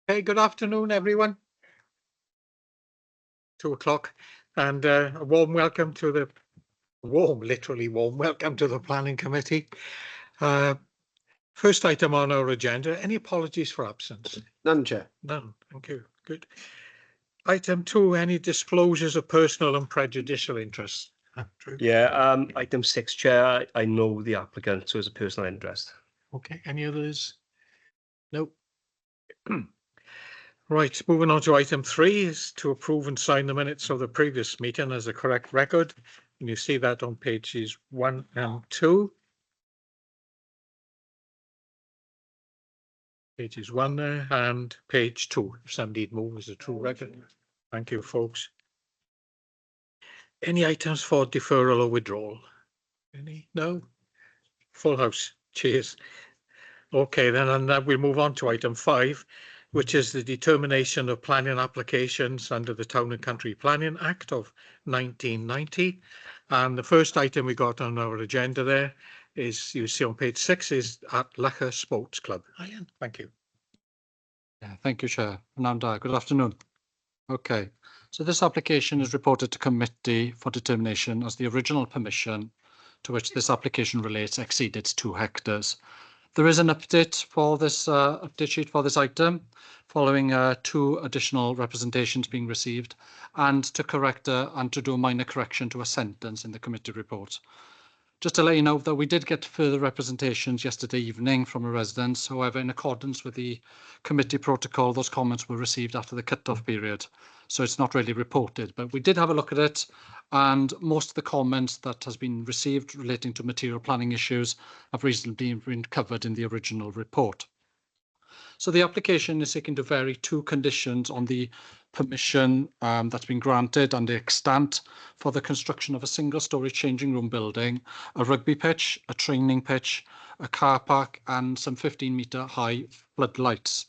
Hey, good afternoon, everyone. 2 o'clock, and a literally warm welcome to the Planning Committee. First item on our agenda, any apologies for absence? None, Chair. None, thank you. Good. Item 2, any disclosures of personal and prejudicial interests? Andrew? Yeah, item 6, Chair. I know the applicant, so it's a personal interest. Okay, any others? Nope. Right, moving on to item 3 is to approve and sign the minutes of the previous meeting as a correct record. And you see that on pages 1 and 2. Pages 1 there and page 2, if somebody'd move as a true record. Thank you, folks. Any items for deferral or withdrawal? Any? No? Full house. Cheers. Okay, then, and we'll move on to item 5, which is the determination of planning applications under the Town and Country Planning Act of 1990. And the first item we got on our agenda there is, you see on page 6, is at Lacher Sports Club. Ian, thank you. Yeah, thank you, Chair. And good afternoon. Okay, so this application is reported to committee for determination as the original permission to which this application relates exceeded 2 hectares. There is an update for this update sheet for this item, following 2 additional representations being received, and to do a minor correction to a sentence in the committee report. Just to let you know that we did get further representations yesterday evening from a resident. However, in accordance with the committee protocol, those comments were received after the cut-off period. So it's not really reported, but we did have a look at it. And most of the comments that has been received relating to material planning issues have recently been covered in the original report. So the application is seeking to vary 2 conditions on the permission that's been granted and the extent for the construction of a single-storey changing room building, a rugby pitch, a training pitch, a car park, and some 15-metre high floodlights.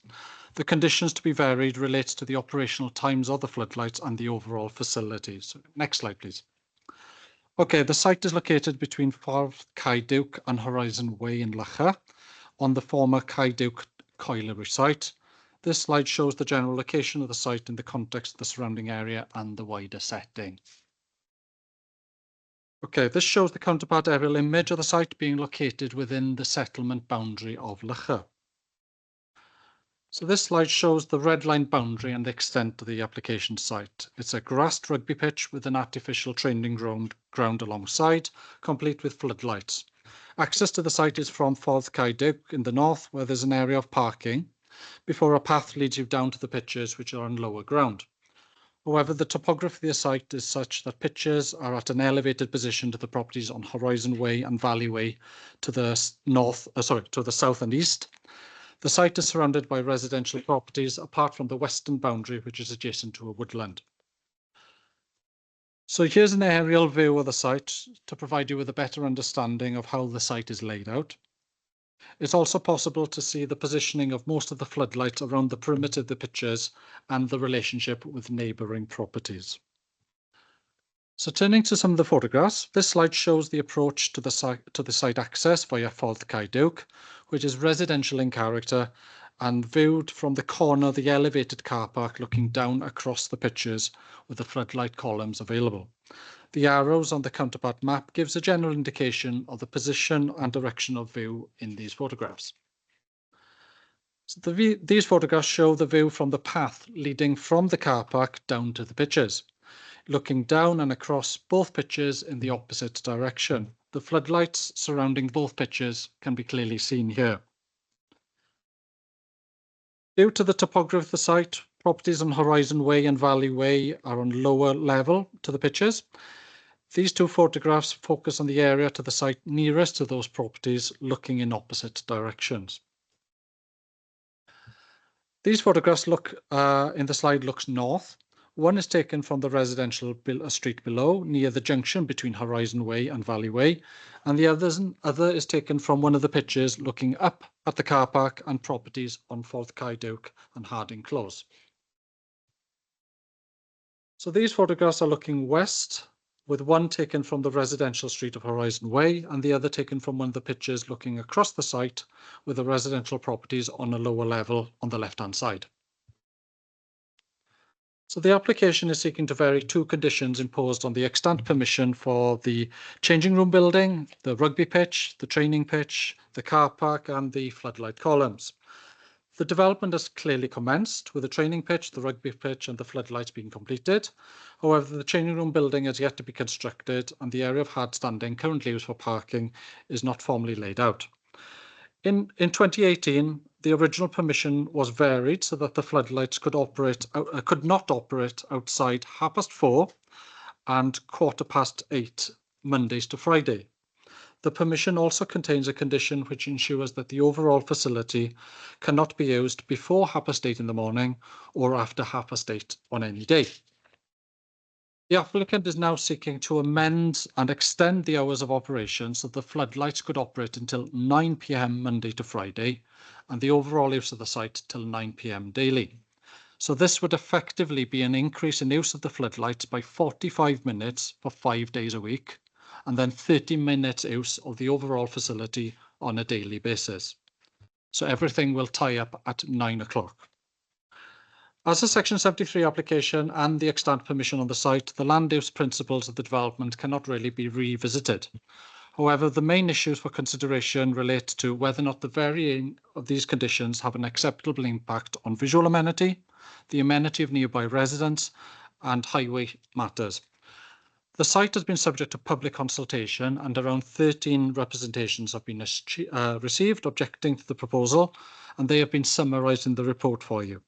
The conditions to be varied relates to the operational times of the floodlights and the overall facilities. So next slide, please. Okay, the site is located between Ffordd Caiduc and Horizon Way in Lacher on the former Caiduc colliery site. This slide shows the general location of the site in the context of the surrounding area and the wider setting. Okay, this shows the counterpart aerial image of the site being located within the settlement boundary of Lacher. So this slide shows the red line boundary and the extent of the application site. It's a grassed rugby pitch with an artificial training ground alongside, complete with floodlights. Access to the site is from Ffordd Caiduc in the north, where there's an area of parking, before a path leads you down to the pitches, which are on lower ground. However, the topography of the site is such that pitches are at an elevated position to the properties on Horizon Way and Valley Way to the south and east. The site is surrounded by residential properties, apart from the western boundary, which is adjacent to a woodland. So here's an aerial view of the site to provide you with a better understanding of how the site is laid out. It's also possible to see the positioning of most of the floodlights around the perimeter of the pitches and the relationship with neighbouring properties. So turning to some of the photographs, this slide shows the approach to the site access via Ffordd Caiduc, which is residential in character and viewed from the corner of the elevated car park looking down across the pitches with the floodlight columns available. The arrows on the counterpart map gives a general indication of the position and direction of view in these photographs. So these photographs show the view from the path leading from the car park down to the pitches, looking down and across both pitches in the opposite direction. The floodlights surrounding both pitches can be clearly seen here. Due to the topography of the site, properties on Horizon Way and Valley Way are on lower level to the pitches. These 2 photographs focus on the area to the site nearest to those properties, looking in opposite directions. These photographs in the slide looks north. One is taken from the residential street below, near the junction between Horizon Way and Valley Way, and the other is taken from one of the pitches looking up at the car park and properties on Ffordd Caiduc and Harding Close. So these photographs are looking west, with one taken from the residential street of Horizon Way and the other taken from one of the pitches looking across the site with the residential properties on a lower level on the left-hand side. So the application is seeking to vary two conditions imposed on the extant permission for the changing room building, the rugby pitch, the training pitch, the car park and the floodlight columns. The development has clearly commenced, with the training pitch, the rugby pitch and the floodlights being completed. However, the changing room building has yet to be constructed and the area of hard standing currently used for parking is not formally laid out. In 2018, the original permission was varied so that the floodlights could not operate outside 4:30 and 8:15 Mondays to Friday. The permission also contains a condition which ensures that the overall facility cannot be used before 8:30 in the morning or after 8:30 on any day. The applicant is now seeking to amend and extend the hours of operation so the floodlights could operate until 9 p.m. Monday to Friday and the overall use of the site till 9 p.m. daily. So this would effectively be an increase in use of the floodlights by 45 minutes for 5 days a week and then 30 minutes use of the overall facility on a daily basis. So everything will tie up at 9 o'clock. As a Section 73 application and the extant permission on the site, the land use principles of the development cannot really be revisited. However, the main issues for consideration relate to whether or not the varying of these conditions have an acceptable impact on visual amenity, the amenity of nearby residents, and highway matters. The site has been subject to public consultation and around 13 representations have been received objecting to the proposal, and they have been summarised in the report for you.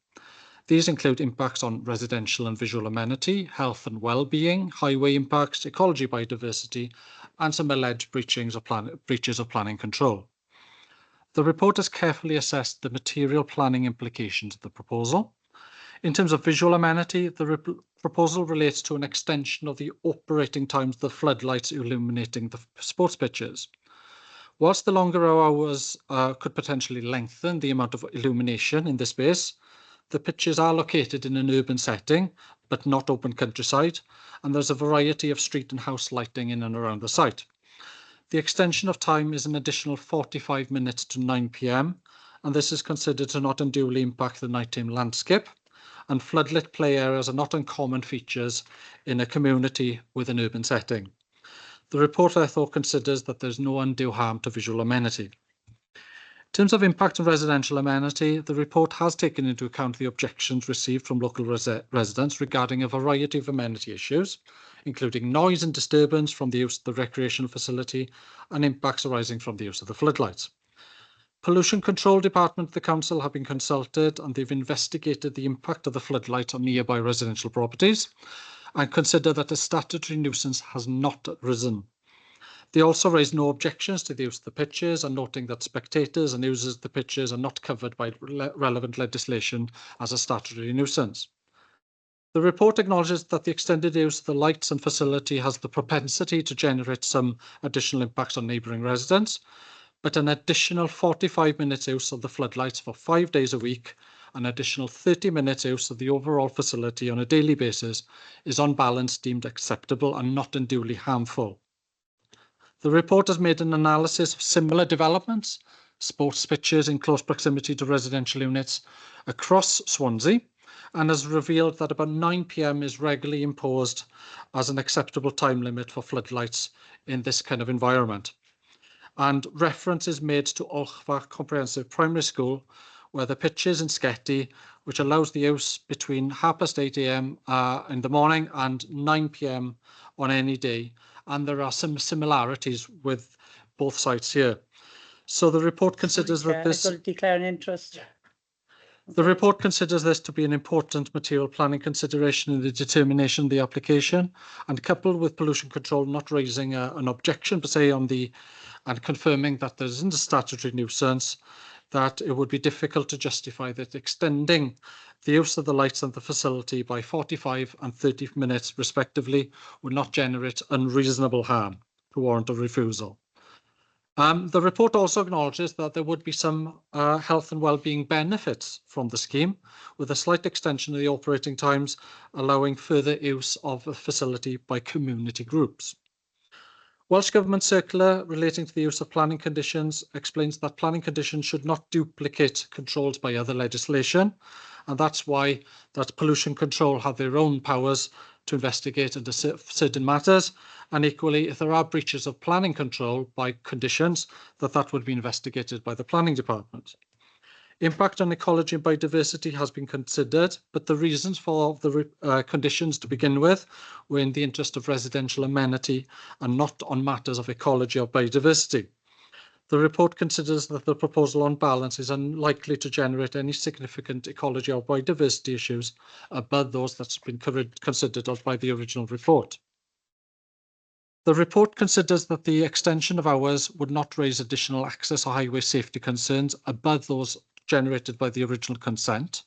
These include impacts on residential and visual amenity, health and well-being, highway impacts, ecology, biodiversity, and some alleged breaches of planning control. The report has carefully assessed the material planning implications of the proposal. In terms of visual amenity, the proposal relates to an extension of the operating times of the floodlights illuminating the sports pitches. Whilst the longer hours could potentially lengthen the amount of illumination in this space, the pitches are located in an urban setting, but not open countryside, and there's a variety of street and house lighting in and around the site. The extension of time is an additional 45 minutes to 9 p.m, and this is considered to not unduly impact the nighttime landscape, and floodlit play areas are not uncommon features in a community with an urban setting. The report therefore considers that there's no undue harm to visual amenity. In terms of impact on residential amenity, the report has taken into account the objections received from local residents regarding a variety of amenity issues, including noise and disturbance from the use of the recreational facility and impacts arising from the use of the floodlights. Pollution Control Department of the Council have been consulted and they've investigated the impact of the floodlights on nearby residential properties and consider that a statutory nuisance has not arisen. They also raised no objections to the use of the pitches and noting that spectators and users of the pitches are not covered by relevant legislation as a statutory nuisance. The report acknowledges that the extended use of the lights and facility has the propensity to generate some additional impacts on neighbouring residents, but an additional 45 minutes use of the floodlights for 5 days a week, an additional 30 minutes use of the overall facility on a daily basis is on balance deemed acceptable and not unduly harmful. The report has made an analysis of similar developments, sports pitches in close proximity to residential units across Swansea, and has revealed that about 9 p.m. is regularly imposed as an acceptable time limit for floodlights in this kind of environment. And reference is made to Olchfa Comprehensive Primary School, where the pitch is in Sketty, which allows the use between 8:30 a.m. In the morning and 9 p.m. on any day. And there are some similarities with both sites here. So the report considers that this... I've got to declare an interest. The report considers this to be an important material planning consideration in the determination of the application, and coupled with pollution control not raising an objection per se on the, and confirming that there isn't a statutory nuisance, that it would be difficult to justify that extending the use of the lights and the facility by 45 and 30 minutes respectively would not generate unreasonable harm to warrant a refusal. The report also acknowledges that there would be some health and well-being benefits from the scheme, with a slight extension of the operating times, allowing further use of the facility by community groups. Welsh Government circular relating to the use of planning conditions explains that planning conditions should not duplicate controls by other legislation, And that's why pollution control have their own powers to investigate into certain matters. And equally, if there are breaches of planning control by conditions, that would be investigated by the planning department. Impact on ecology and biodiversity has been considered, but the reasons for the conditions to begin with were in the interest of residential amenity and not on matters of ecology or biodiversity. The report considers that the proposal on balance is unlikely to generate any significant ecology or biodiversity issues above those that's been considered by the original report. The report considers that the extension of hours would not raise additional access or highway safety concerns above those generated by the original consent.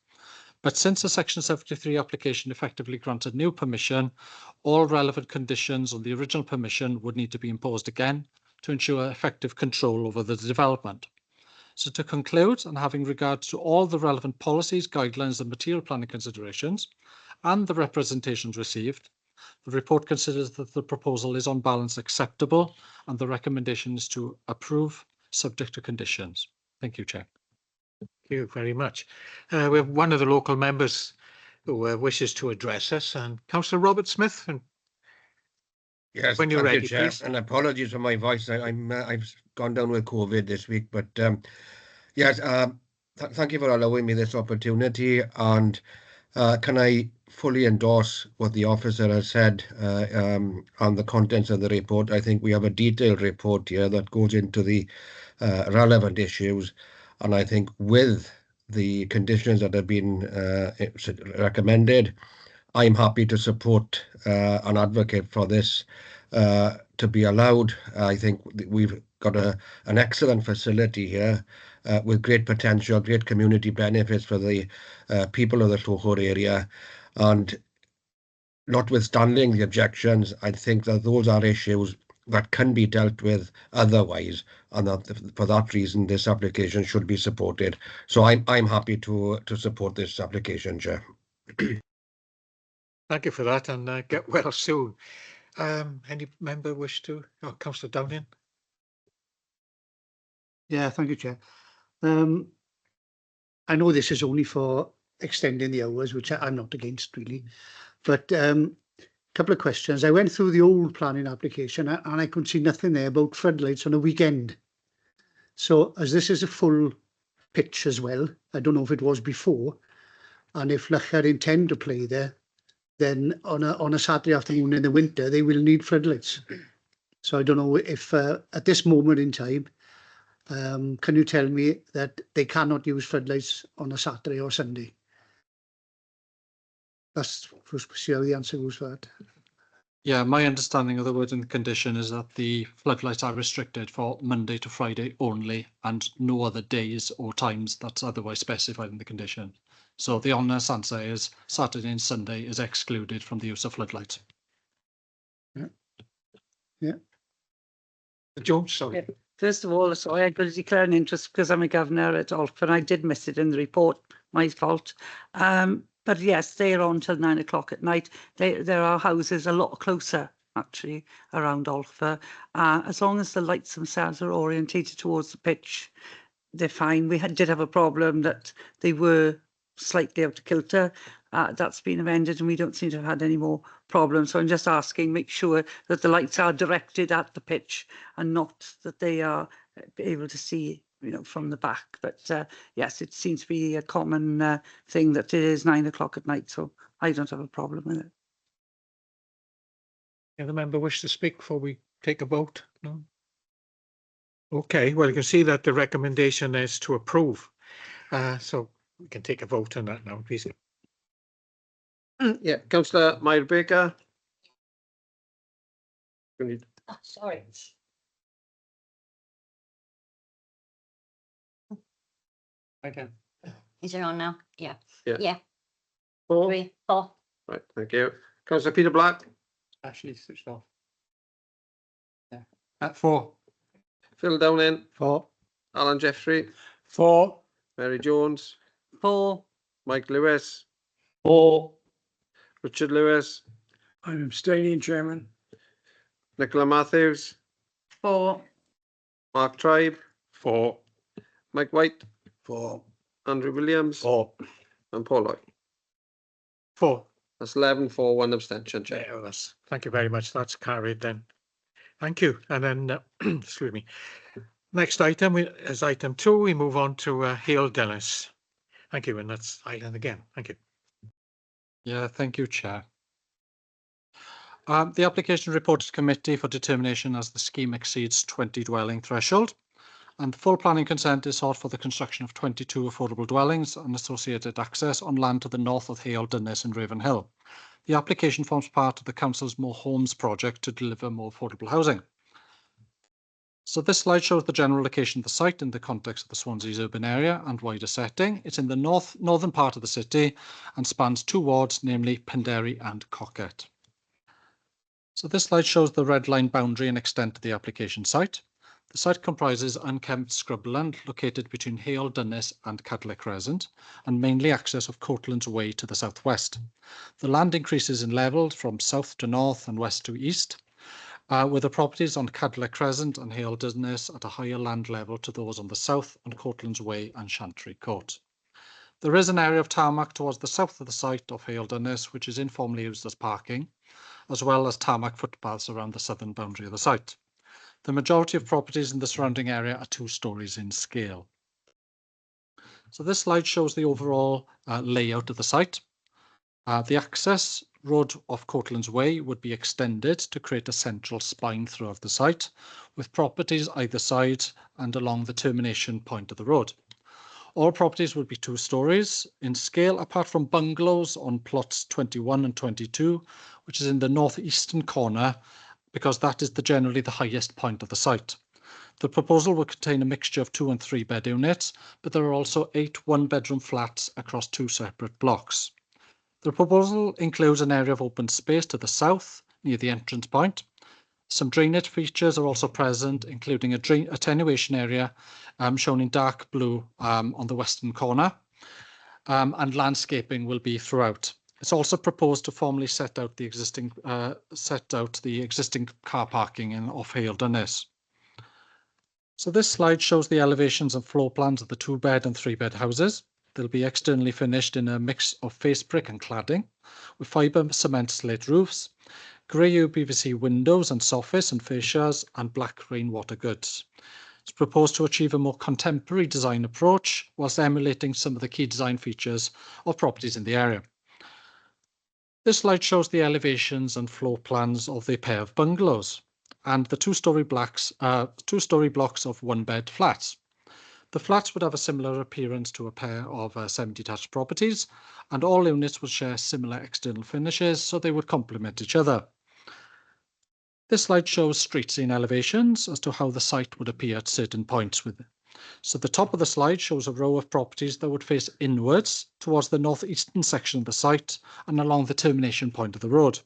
But since the Section 73 application effectively granted new permission, all relevant conditions on the original permission would need to be imposed again to ensure effective control over the development. So to conclude, and having regard to all the relevant policies, guidelines and material planning considerations, and the representations received, the report considers that the proposal is on balance acceptable, and the recommendation is to approve, subject to conditions. Thank you, Chair. Thank you very much. We have one of the local members who wishes to address us, and Councillor Robert Smith. And yes, when you're thank you, ready, Chair. please. And apologies for my voice. I've gone down with COVID this week, but yes, thank you for allowing me this opportunity. And can I fully endorse what the officer has said on the contents of the report? I think we have a detailed report here that goes into the relevant issues, and I think with the conditions that have been recommended, I'm happy to support and advocate for this to be allowed. I think we've got an excellent facility here with great potential, great community benefits for the people of the Llwchwr area. And notwithstanding the objections, I think that those are issues that can be dealt with otherwise, and that for that reason this application should be supported. So I'm happy to support this application, Chair. Thank you for that, and get well soon. Any member wish to? Oh, Councillor Downing. Yeah, thank you, Chair. I know this is only for extending the hours, which I'm not against really, but couple of questions. I went through the old planning application and I could see nothing there about floodlights on a weekend. So as this is a full pitch as well, I don't know if it was before, and if Llwchwr intend to play there, then on a Saturday afternoon in the winter they will need floodlights. So I don't know if at this moment in time, can you tell me that they cannot use floodlights on a Saturday or Sunday? That's see how the answer goes for that. Yeah, my understanding of the word in the condition is that the floodlights are restricted for Monday to Friday only, and no other days or times that's otherwise specified in the condition. So the honest answer is Saturday and Sunday is excluded from the use of floodlights. Yeah. Jones, sorry. Yeah. First of all, so I had to declare an interest because I'm a governor at Ulster, and I did miss it in the report. My fault. But yes, they're on till 9 o'clock at night. There are houses a lot closer, actually, around Ulster. As long as the lights themselves are orientated towards the pitch, they're fine. We did have a problem that they were slightly out of kilter. That's been amended and we don't seem to have had any more problems. So I'm just asking, make sure that the lights are directed at the pitch and not that they are able to see, you know, from the back. But yes, it seems to be a common thing that it is 9 o'clock at night. So I don't have a problem with it. Any member wish to speak before we take a vote? No. Okay, well, you can see that the recommendation is to approve. So we can take a vote on that now, please. Yeah, Councillor Myra Baker. Oh, sorry. Okay. Is it on now? Yeah. Yeah. Yeah. 4. 3, 4. Right, thank you. Councillor Peter Black. Actually switched off. Yeah. At 4. Phil Downing. 4. Alan Jeffrey. 4. Mary Jones. 4. Mike Lewis. 4. Richard Lewis. I'm abstaining, Chairman. Nicola Matthews. 4. Mark Tribe. 4. Mike White. 4. Andrew Williams. 4. and Paul. 4. That's 11 for 1 abstention, Chair. Yeah, thank you very much. That's carried then. Thank you. And then, excuse me. Next item is item 2. We move on to Hale Dennis. Thank you. And that's Island again. Thank you. Yeah, thank you, Chair. The application reported to committee for determination as the scheme exceeds 20 dwelling threshold, and the full planning consent is sought for the construction of 22 affordable dwellings and associated access on land to the north of Hale, Dunnes and Ravenhill. The application forms part of the Council's More Homes project to deliver more affordable housing. So this slide shows the general location of the site in the context of the Swansea's urban area and wider setting. It's in the northern part of the city and spans 2 wards, namely Penderry and Cocket. So this slide shows the red line boundary and extent of the application site. The site comprises unkempt scrubland located between Hale, Dunnes and Cadler Crescent and mainly access of Courtlands Way to the southwest. The land increases in level from south to north and west to east, with the properties on Cadler Crescent and Hale, Dunnes at a higher land level to those on the south on Courtlands Way and Chantry Court. There is an area of tarmac towards the south of the site of Hale, Dunnes, which is informally used as parking, as well as tarmac footpaths around the southern boundary of the site. The majority of properties in the surrounding area are 2 stories in scale. So this slide shows the overall layout of the site. The access road off Courtlands Way would be extended to create a central spine throughout the site, with properties either side and along the termination point of the road. All properties would be 2 stories in scale, apart from bungalows on plots 21 and 22, which is in the northeastern corner, because that is generally the highest point of the site. The proposal will contain a mixture of 2 and 3 bed units, but there are also 8 1-bedroom flats across 2 separate blocks. The proposal includes an area of open space to the south, near the entrance point. Some drainage features are also present, including a attenuation area shown in dark blue on the western corner, and landscaping will be throughout. It's also proposed to formally set out the existing car parking in off Hale, Dunnes. So this slide shows the elevations and floor plans of the 2-bed and 3-bed houses. They'll be externally finished in a mix of face brick and cladding, with fibre cement slate roofs, grey UPVC windows and soffits and fascias, and black rainwater goods. It's proposed to achieve a more contemporary design approach whilst emulating some of the key design features of properties in the area. This slide shows the elevations and floor plans of the pair of bungalows and the 2-story blocks of 1-bed flats. The flats would have a similar appearance to a pair of semi-detached properties, and all units would share similar external finishes, so they would complement each other. This slide shows street scene elevations as to how the site would appear at certain points. So the top of the slide shows a row of properties that would face inwards towards the northeastern section of the site and along the termination point of the road.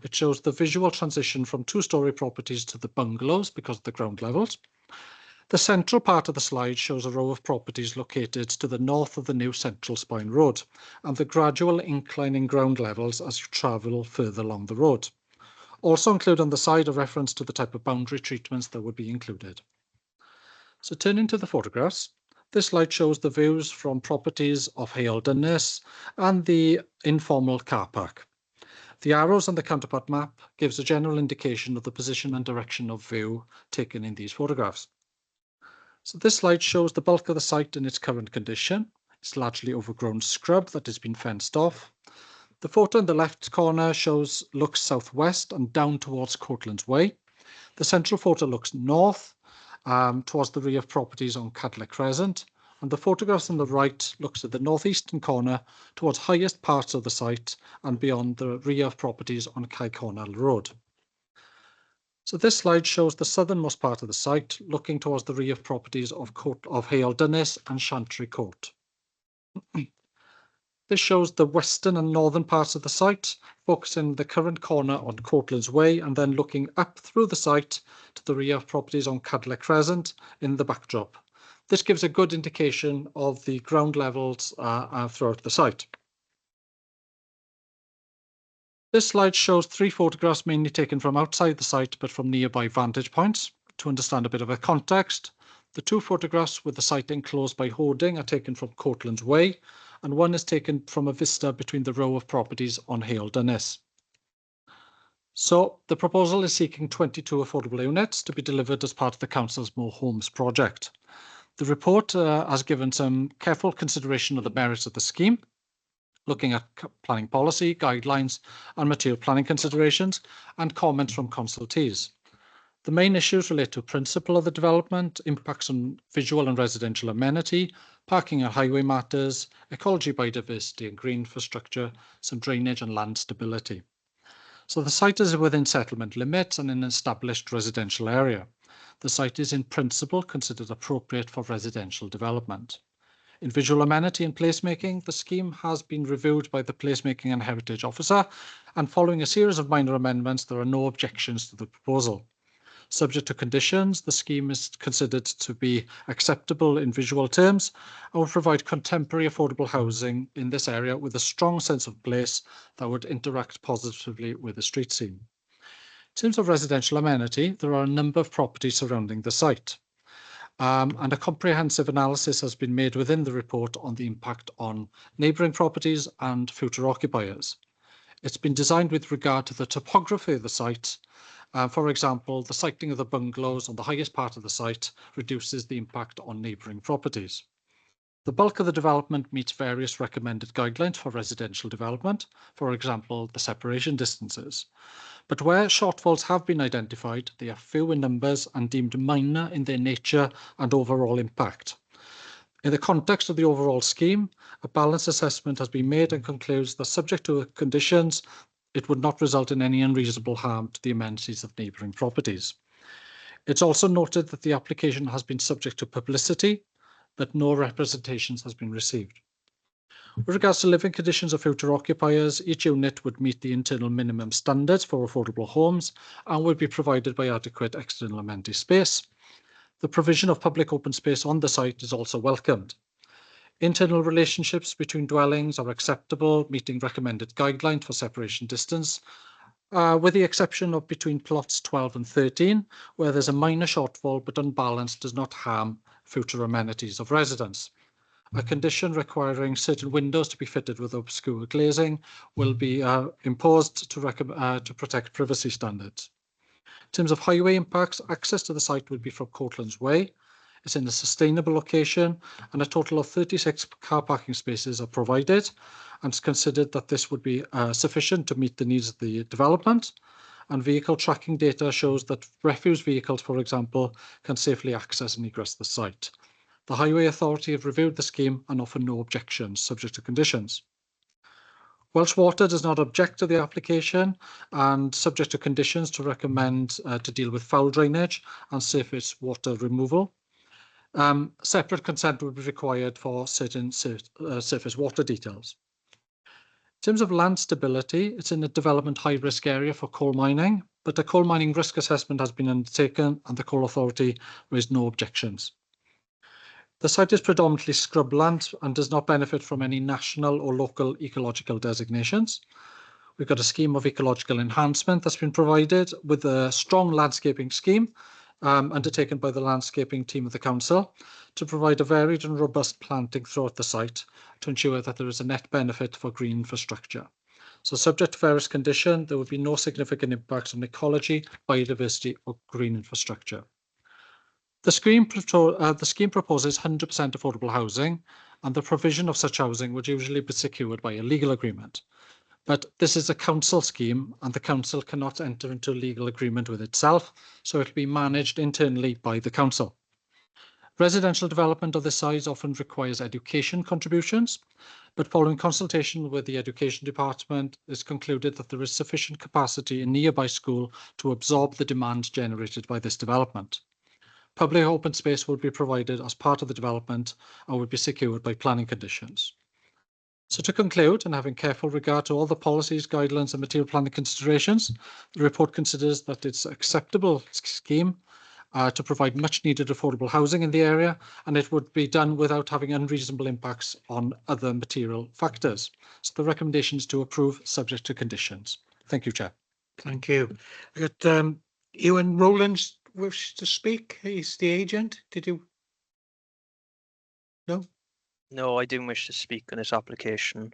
It shows the visual transition from 2-story properties to the bungalows because of the ground levels. The central part of the slide shows a row of properties located to the north of the new Central Spine Road and the gradual incline in ground levels as you travel further along the road. Also include on the side a reference to the type of boundary treatments that would be included. So turning to the photographs, this slide shows the views from properties of Hale, Dunnes and the informal car park. The arrows on the counterpart map gives a general indication of the position and direction of view taken in these photographs. So this slide shows the bulk of the site in its current condition. It's largely overgrown scrub that has been fenced off. The photo in the left corner looks southwest and down towards Courtlands Way. The central photo looks north towards the rear of properties on Cadler Crescent, and the photographs on the right looks at the northeastern corner towards highest parts of the site and beyond the rear of properties on Caecornell Road. So this slide shows the southernmost part of the site, looking towards the rear of properties of Hale, Dunnes and Chantry Court. This shows the western and northern parts of the site, focusing the current corner on Courtlands Way and then looking up through the site to the rear of properties on Cadler Crescent in the backdrop. This gives a good indication of the ground levels throughout the site. This slide shows 3 photographs mainly taken from outside the site but from nearby vantage points. To understand a bit of a context, the 2 photographs with the site enclosed by hoarding are taken from Courtlands Way and one is taken from a vista between the row of properties on Hale Dunnes. So the proposal is seeking 22 affordable units to be delivered as part of the Council's More Homes project. The report has given some careful consideration of the merits of the scheme, looking at planning policy, guidelines and material planning considerations, and comments from consultees. The main issues relate to principle of the development, impacts on visual and residential amenity, parking and highway matters, ecology, biodiversity and green infrastructure, some drainage and land stability. So the site is within settlement limits and in an established residential area. The site is in principle considered appropriate for residential development. In visual amenity and placemaking, the scheme has been reviewed by the Placemaking and Heritage Officer, and following a series of minor amendments, there are no objections to the proposal. Subject to conditions, the scheme is considered to be acceptable in visual terms and will provide contemporary affordable housing in this area with a strong sense of place that would interact positively with the street scene. In terms of residential amenity, there are a number of properties surrounding the site. And a comprehensive analysis has been made within the report on the impact on neighbouring properties and future occupiers. It's been designed with regard to the topography of the site. For example, the siting of the bungalows on the highest part of the site reduces the impact on neighbouring properties. The bulk of the development meets various recommended guidelines for residential development, for example, the separation distances. But where shortfalls have been identified, they are few in numbers and deemed minor in their nature and overall impact. In the context of the overall scheme, a balanced assessment has been made and concludes that subject to conditions, it would not result in any unreasonable harm to the amenities of neighbouring properties. It's also noted that the application has been subject to publicity, but no representations has been received. With regards to living conditions of future occupiers, each unit would meet the internal minimum standards for affordable homes and would be provided by adequate external amenity space. The provision of public open space on the site is also welcomed. Internal relationships between dwellings are acceptable, meeting recommended guidelines for separation distance, with the exception of between plots 12 and 13, where there's a minor shortfall but unbalanced does not harm future amenities of residents. A condition requiring certain windows to be fitted with obscure glazing will be imposed to protect privacy standards. In terms of highway impacts, access to the site would be from Courtlands Way. It's in a sustainable location and a total of 36 car parking spaces are provided, and it's considered that this would be sufficient to meet the needs of the development. And vehicle tracking data shows that refuse vehicles, for example, can safely access and egress the site. The Highway Authority have reviewed the scheme and offer no objections, subject to conditions. Welsh Water does not object to the application and, subject to conditions, to recommend to deal with foul drainage and surface water removal. Separate consent would be required for certain surface water details. In terms of land stability, it's in a development high-risk area for coal mining, but a coal mining risk assessment has been undertaken and the Coal Authority raised no objections. The site is predominantly scrubland and does not benefit from any national or local ecological designations. We've got a scheme of ecological enhancement that's been provided with a strong landscaping scheme undertaken by the landscaping team of the council to provide a varied and robust planting throughout the site to ensure that there is a net benefit for green infrastructure. So subject to various conditions, there would be no significant impacts on ecology, biodiversity or green infrastructure. The scheme proposes 100% affordable housing, and the provision of such housing would usually be secured by a legal agreement. But this is a council scheme and the council cannot enter into a legal agreement with itself, so it will be managed internally by the council. Residential development of this size often requires education contributions, but following consultation with the Education Department, it's concluded that there is sufficient capacity in nearby school to absorb the demand generated by this development. Public open space will be provided as part of the development and will be secured by planning conditions. So to conclude, and having careful regard to all the policies, guidelines and material planning considerations, the report considers that it's an acceptable scheme to provide much needed affordable housing in the area, and it would be done without having unreasonable impacts on other material factors. So the recommendation is to approve subject to conditions. Thank you, Chair. Thank you. I got Ewan Rowlands wish to speak. He's the agent. Did you? No? No, I didn't wish to speak on this application.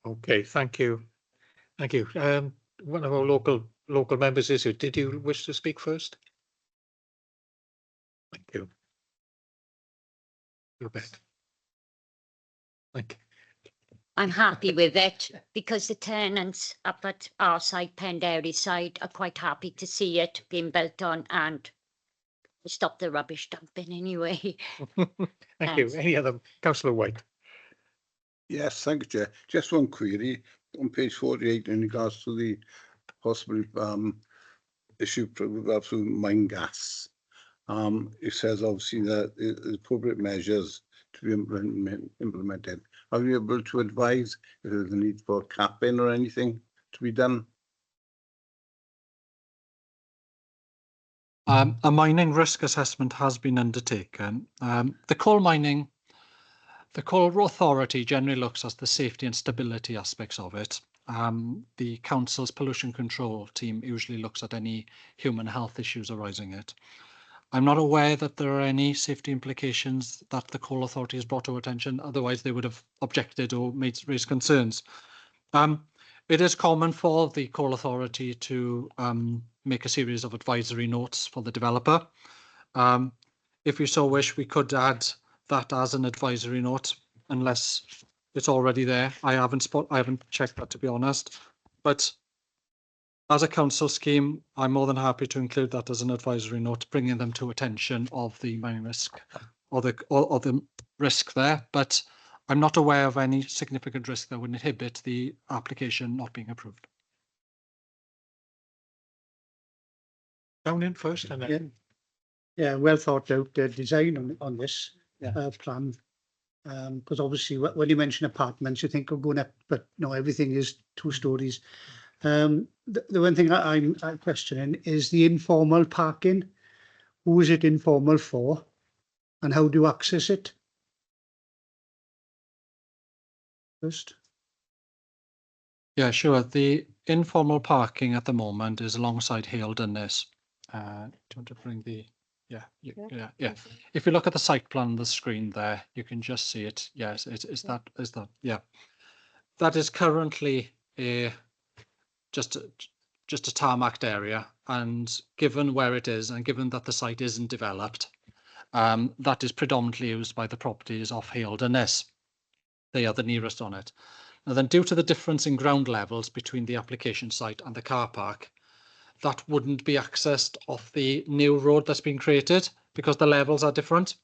Okay, thank you. Thank you. One of our local members is here. Did you wish to speak first? Thank you. You bet. Thank you. I'm happy with it because the tenants up at our side, Penderry side, are quite happy to see it being built on and stop the rubbish dumping anyway. Thank you. Thanks. Any other? Councillor White. Yes, thank you, Chair. Just one query on page 48 in regards to the possible issue with regards to mine gas. It says obviously that the appropriate measures to be implemented. Are you able to advise if there's a need for capping or anything to be done? A mining risk assessment has been undertaken. The coal authority generally looks at the safety and stability aspects of it. The council's pollution control team usually looks at any human health issues arising it. I'm not aware that there are any safety implications that the coal authority has brought to attention. Otherwise, they would have objected or raised concerns. It is common for the coal authority to make a series of advisory notes for the developer. If you so wish, we could add that as an advisory note, unless it's already there. I haven't checked that, to be honest. But as a council scheme, I'm more than happy to include that as an advisory note, bringing them to attention of the mining risk or the risk there. But I'm not aware of any significant risk that would inhibit the application not being approved. Down in first and then. Yeah, well thought out design on this plan. Because obviously when you mention apartments, you think of going up, but no, everything is 2 stories. The one thing I'm questioning is the informal parking. Who is it informal for, and how do you access it? First. Yeah, sure. The informal parking at the moment is alongside Hale Dunnes. Do you want to bring the? Yeah. If you look at the site plan on the screen there, you can just see it. Yes, is that. Yeah, that is currently just a tarmacked area, and given where it is, and given that the site isn't developed, that is predominantly used by the properties off Hale Dunnes. They are the nearest on it. Now then, due to the difference in ground levels between the application site and the car park, that wouldn't be accessed off the new road that's been created because the levels are different.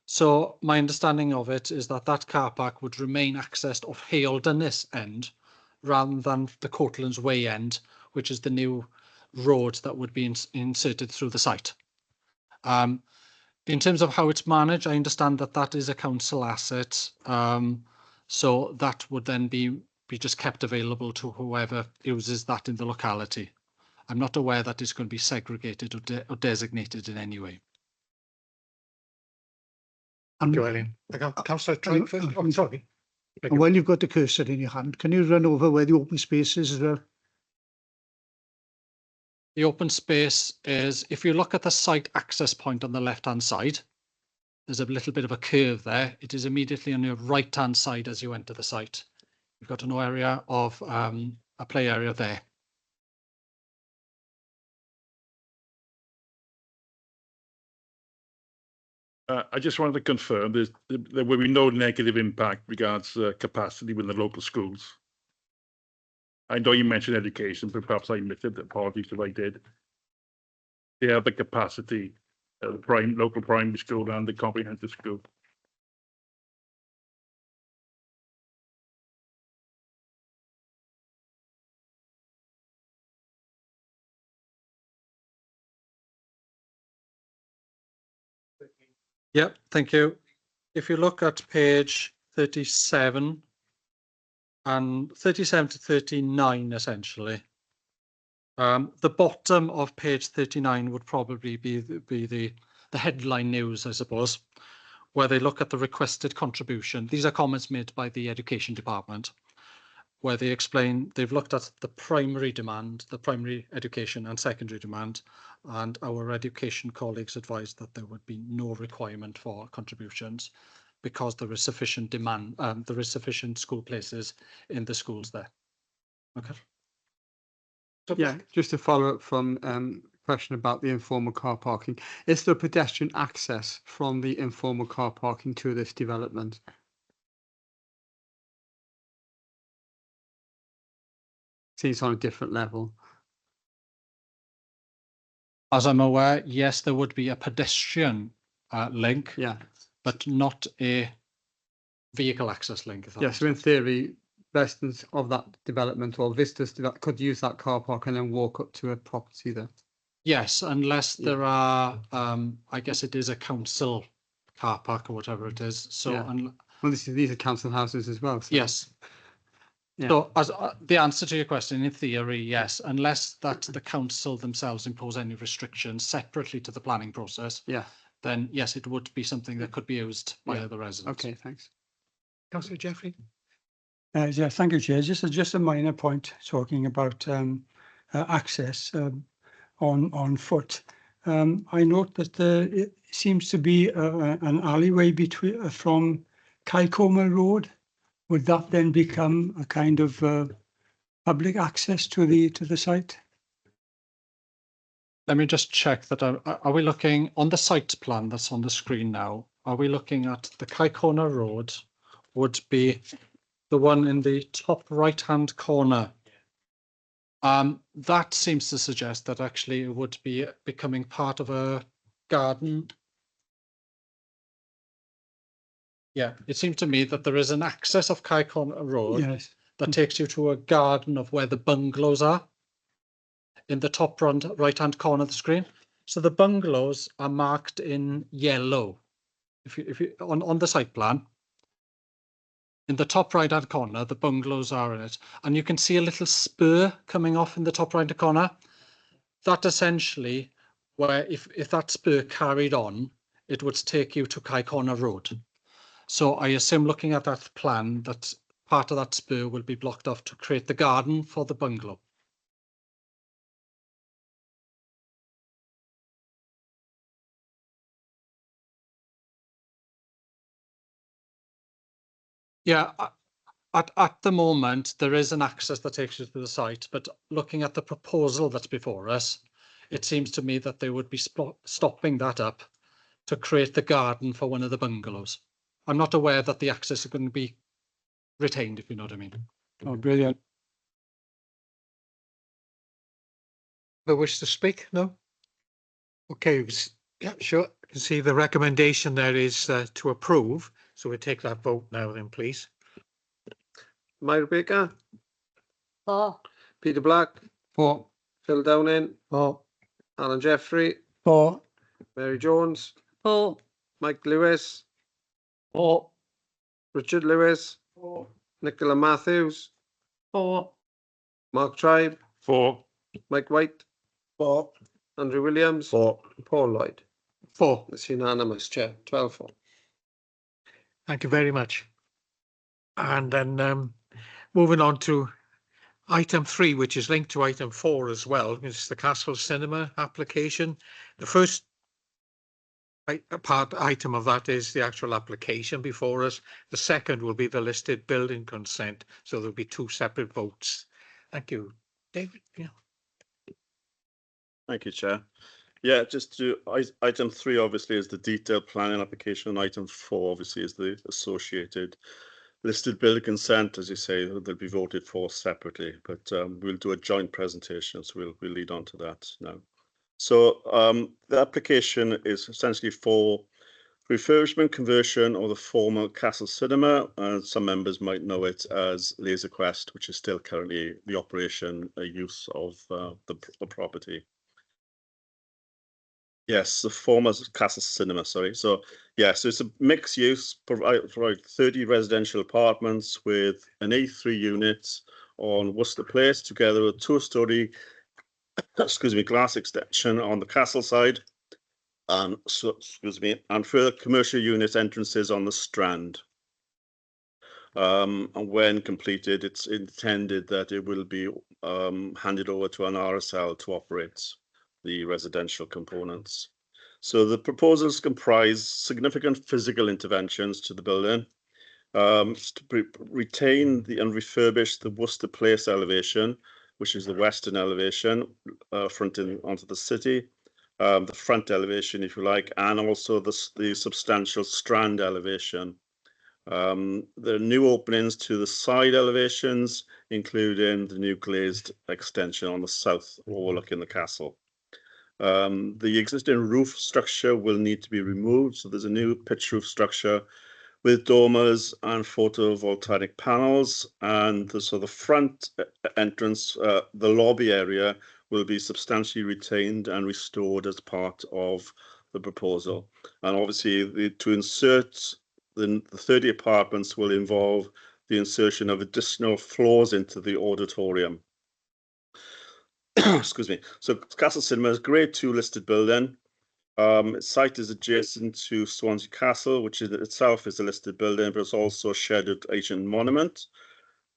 So my understanding of it is that that car park would remain accessed off Hale Dunnes end rather than the Courtlands Way end, which is the new road that would be inserted through the site. In terms of how it's managed, I understand that that is a council asset. So that would then be just kept available to whoever uses that in the locality. I'm not aware that it's going to be segregated or designated in any way. And, Councillor Troy first. Oh, sorry. and while you've got the cursor in your hand, can you run over where the open space is as well? The open space is, if you look at the site access point on the left-hand side, there's a little bit of a curve there. It is immediately on your right-hand side as you enter the site. You've got an area of a play area there. I just wanted to confirm there will be no negative impact regards capacity within the local schools. I know you mentioned education, but perhaps I missed it. Apologies if I did. They have the capacity, the local primary school and the comprehensive school. Yep, thank you. If you look at page 37 and 37 to 39, essentially, the bottom of page 39 would probably be the headline news, I suppose, where they look at the requested contribution. These are comments made by the education department, where they explain they've looked at the primary demand, the primary education and secondary demand, and our education colleagues advised that there would be no requirement for contributions. because there is sufficient demand, there is sufficient school places in the schools there. Okay. Yeah, just to follow up from question about the informal car parking. Is there pedestrian access from the informal car parking to this development? Seems on a different level. As I'm aware, yes, there would be a pedestrian link, Yeah. but not a vehicle access link. If that Yeah, makes so in sense. theory, residents of that development or visitors to that could use that car park and then walk up to a property there. Yes, unless Yeah. there are, I guess it is a council car park or whatever it is. So, Yeah. Well, these are council houses as well. So. yes. Yeah. So, as the answer to your question, in theory, yes, unless that the council themselves impose any restrictions separately to the planning process. Yeah. Then yes, it would be something that could be used by Yeah. other residents. Okay, thanks. Councillor Jeffrey. Yeah, thank you, Chair. Just a minor point talking about access on foot. I note that it seems to be an alleyway between from Kycoma Road. Would that then become a kind of public access to the site? Let me just check that. Are we looking on the site plan that's on the screen now? Are we looking at the Kycona Road? Would be the one in the top right-hand corner. That seems to suggest that actually it would be becoming part of a garden. Yeah, it seems to me that there is an access of Kycona Road Yes. that takes you to a garden of where the bungalows are in the top right-hand corner of the screen. So the bungalows are marked in yellow. If you on the site plan, in the top right-hand corner, the bungalows are in it, and you can see a little spur coming off in the top right-hand corner. That essentially, where if that spur carried on, it would take you to Kycona Road. So I assume, looking at that plan, that part of that spur will be blocked off to create the garden for the bungalow. Yeah, at the moment, there is an access that takes you to the site, but looking at the proposal that's before us, it seems to me that they would be stopping that up to create the garden for one of the bungalows. I'm not aware that the access is going to be retained, if you know what I mean. Oh, brilliant. The wish to speak? No? Okay, yeah, sure. You can see the recommendation there is to approve. So we take that vote now then, please. Myra Baker, For. Peter Black, For. Phil Downing, For. Alan Jeffrey, For. Mary Jones, For. Mike Lewis, For. Richard Lewis, For. Nicola Matthews, For. Mark Tribe, For. Mike White, For. Andrew Williams, For. Paul Lloyd. For. It's unanimous, Chair. 12-4. Thank you very much. And then moving on to item 3, which is linked to item 4 as well, is the Castle Cinema application. The first item of that is the actual application before us. The second will be the listed building consent. So there'll be 2 separate votes. Thank you. David? Yeah. Thank you, Chair. Yeah, just to item 3 obviously is the detailed planning application, and item 4 obviously is the associated listed building consent. As you say, they'll be voted for separately, but we'll do a joint presentation, so we'll lead on to that now. So the application is essentially for refurbishment, conversion of the former Castle Cinema. Some members might know it as Laser Quest, which is still currently the operation use of the property. Yes, the former Castle Cinema, sorry. So, yeah, so it's a mixed use, provide 30 residential apartments with an A3 unit on Worcester Place, together with a 2-story, excuse me, glass extension on the castle side, and and further commercial unit entrances on the Strand. And when completed, it's intended that it will be handed over to an RSL to operate the residential components. So the proposals comprise significant physical interventions to the building, to retain and refurbish the Worcester Place elevation, which is the western elevation, fronting onto the city, the front elevation, if you like, and also the substantial Strand elevation. There are new openings to the side elevations, including the new glazed extension on the south overlooking the castle. The existing roof structure will need to be removed, so there's a new pitch roof structure with dormers and photovoltaic panels, and so the front entrance, the lobby area, will be substantially retained and restored as part of the proposal. And obviously, to insert the 30 apartments will involve the insertion of additional floors into the auditorium. Excuse me. So Castle Cinema is a Grade 2 listed building. Its site is adjacent to Swansea Castle, which itself is a listed building, but it's also a scheduled ancient monument.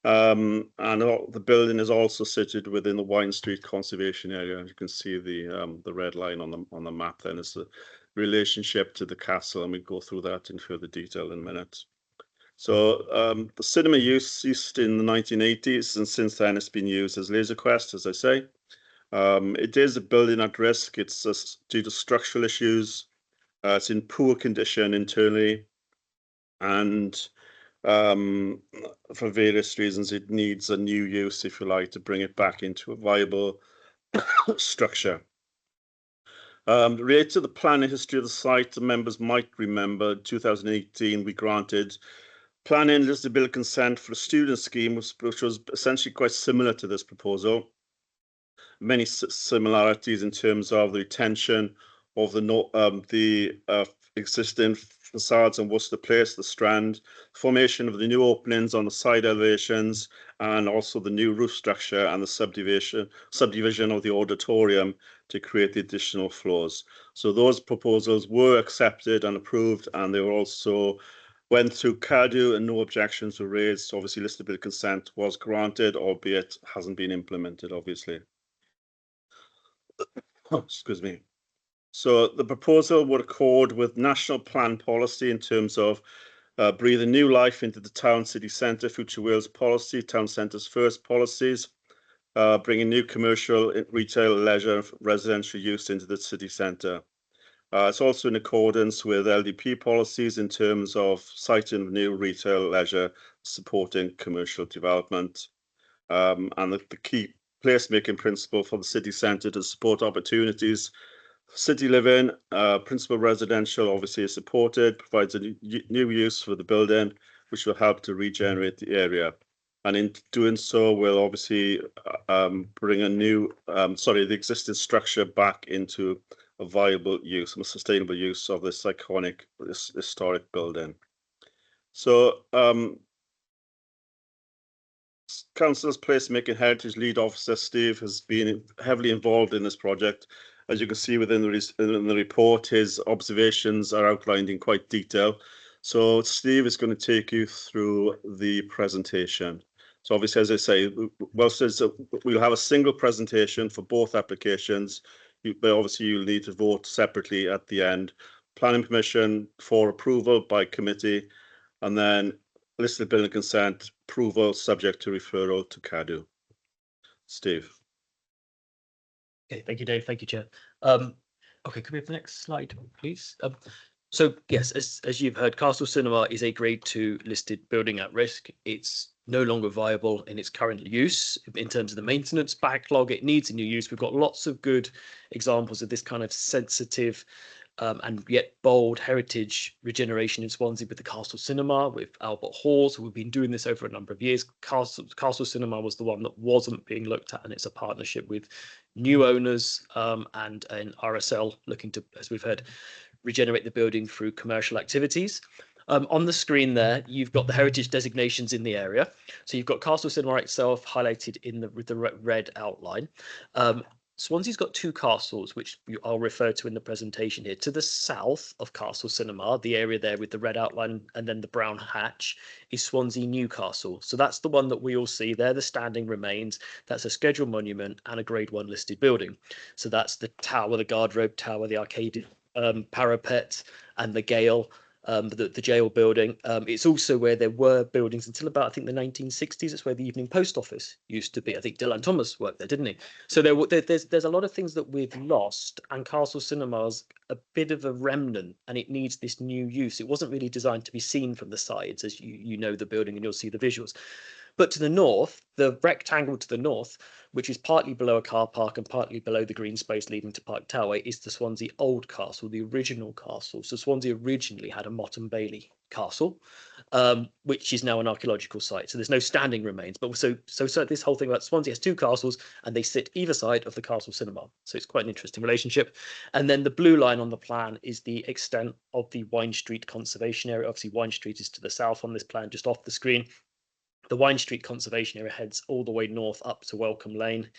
And the building is also situated within the Wine Street Conservation Area. As you can see, the red line on the map then is the relationship to the castle, and we go through that in further detail in a minute. So the cinema ceased in the 1980s, and since then it's been used as Laser Quest, as I say. It is a building at risk. It's due to structural issues. It's in poor condition internally, and for various reasons, it needs a new use, if you like, to bring it back into a viable structure. Related to the planning history of the site, the members might remember 2018 we granted planning listed building consent for a student scheme, which was essentially quite similar to this proposal. Many similarities in terms of the retention of the existing facades on Worcester Place, the Strand, formation of the new openings on the side elevations, and also the new roof structure and the subdivision of the auditorium to create the additional floors. So those proposals were accepted and approved, and they were also went through CADU and no objections were raised. So obviously listed building consent was granted, albeit hasn't been implemented, obviously. Oh, excuse me. So the proposal would accord with national plan policy in terms of breathing new life into the town city centre, Future Wales policy, town centres first policies, bringing new commercial, retail, leisure, residential use into the city centre. It's also in accordance with LDP policies in terms of citing new retail, leisure, supporting commercial development, and the key placemaking principle for the city centre to support opportunities. City living, principal residential obviously is supported, provides a new use for the building, which will help to regenerate the area. And in doing so, we'll obviously bring the existing structure back into a viable use and a sustainable use of this iconic, historic building. So, Council's Placemaking Heritage Lead Officer Steve has been heavily involved in this project. As you can see within the report, his observations are outlined in quite detail. So Steve is going to take you through the presentation. So obviously, as I say, we'll have a single presentation for both applications, but obviously you'll need to vote separately at the end. Planning permission for approval by committee, and then listed building consent approval subject to referral to CADU. Steve. Okay, thank you, Dave. Thank you, Chair. Okay, could we have the next slide, please? So yes, as you've heard, Castle Cinema is a Grade 2 listed building at risk. It's no longer viable in its current use. In terms of the maintenance backlog, it needs a new use. We've got lots of good examples of this kind of sensitive and yet bold heritage regeneration in Swansea with the Castle Cinema, with Albert Hall. So we've been doing this over a number of years. Castle Cinema was the one that wasn't being looked at, and it's a partnership with new owners and an RSL looking to, as we've heard, regenerate the building through commercial activities. On the screen there, you've got the heritage designations in the area. So you've got Castle Cinema itself highlighted with the red outline. Swansea's got two castles, which I'll refer to in the presentation here. To the south of Castle Cinema, the area there with the red outline and then the brown hatch, is Swansea Newcastle. So that's the one that we all see there, the standing remains. That's a scheduled monument and a Grade 1 listed building. So that's the tower, the guard rope tower, the arcade parapet and the Gale, the jail building. It's also where there were buildings until about, I think, the 1960s. It's where the Evening Post Office used to be. I think Dylan Thomas worked there, didn't he? So there's a lot of things that we've lost, and Castle Cinema's a bit of a remnant, and it needs this new use. It wasn't really designed to be seen from the sides, as you know the building and you'll see the visuals. But to the north, the rectangle to the north, which is partly below a car park and partly below the green space leading to Park Tower, is the Swansea Old Castle, the original castle. So Swansea originally had a Motte and Bailey castle, which is now an archaeological site. So there's no standing remains. But so this whole thing about Swansea has two castles, and they sit either side of the Castle Cinema. So it's quite an interesting relationship. And then the blue line on the plan is the extent of the Wine Street Conservation Area. Obviously, Wine Street is to the south on this plan, just off the screen. The Wine Street Conservation Area heads all the way north up to Welcome Lane,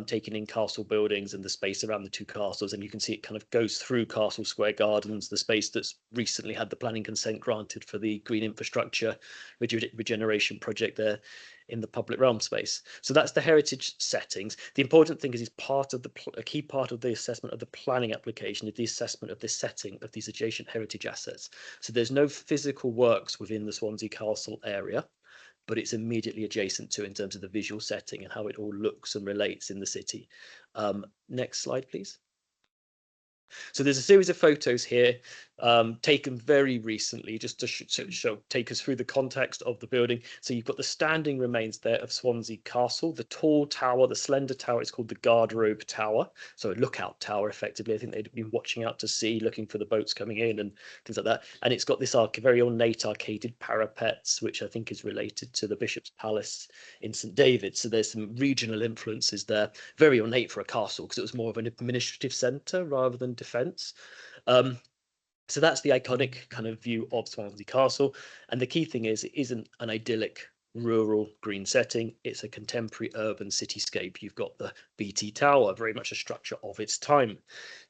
taking in castle buildings and the space around the two castles. And you can see it kind of goes through Castle Square Gardens, the space that's recently had the planning consent granted for the green infrastructure regeneration project there in the public realm space. So that's the heritage settings. The important thing is part of a key part of the assessment of the planning application is the assessment of the setting of these adjacent heritage assets. So there's no physical works within the Swansea Castle area, but it's immediately adjacent to in terms of the visual setting and how it all looks and relates in the city. Next slide, please. So there's a series of photos here taken very recently, just to take us through the context of the building. So you've got the standing remains there of Swansea Castle, the tall tower, the slender tower. It's called the Guardrobe Tower, so a lookout tower, effectively. I think they'd been watching out to sea, looking for the boats coming in and things like that. And it's got this very ornate arcaded parapets, which I think is related to the Bishop's Palace in St David's. So there's some regional influences there. Very ornate for a castle, because it was more of an administrative centre rather than defence. So that's the iconic kind of view of Swansea Castle. And the key thing is, it isn't an idyllic rural green setting. It's a contemporary urban cityscape. You've got the BT Tower, very much a structure of its time,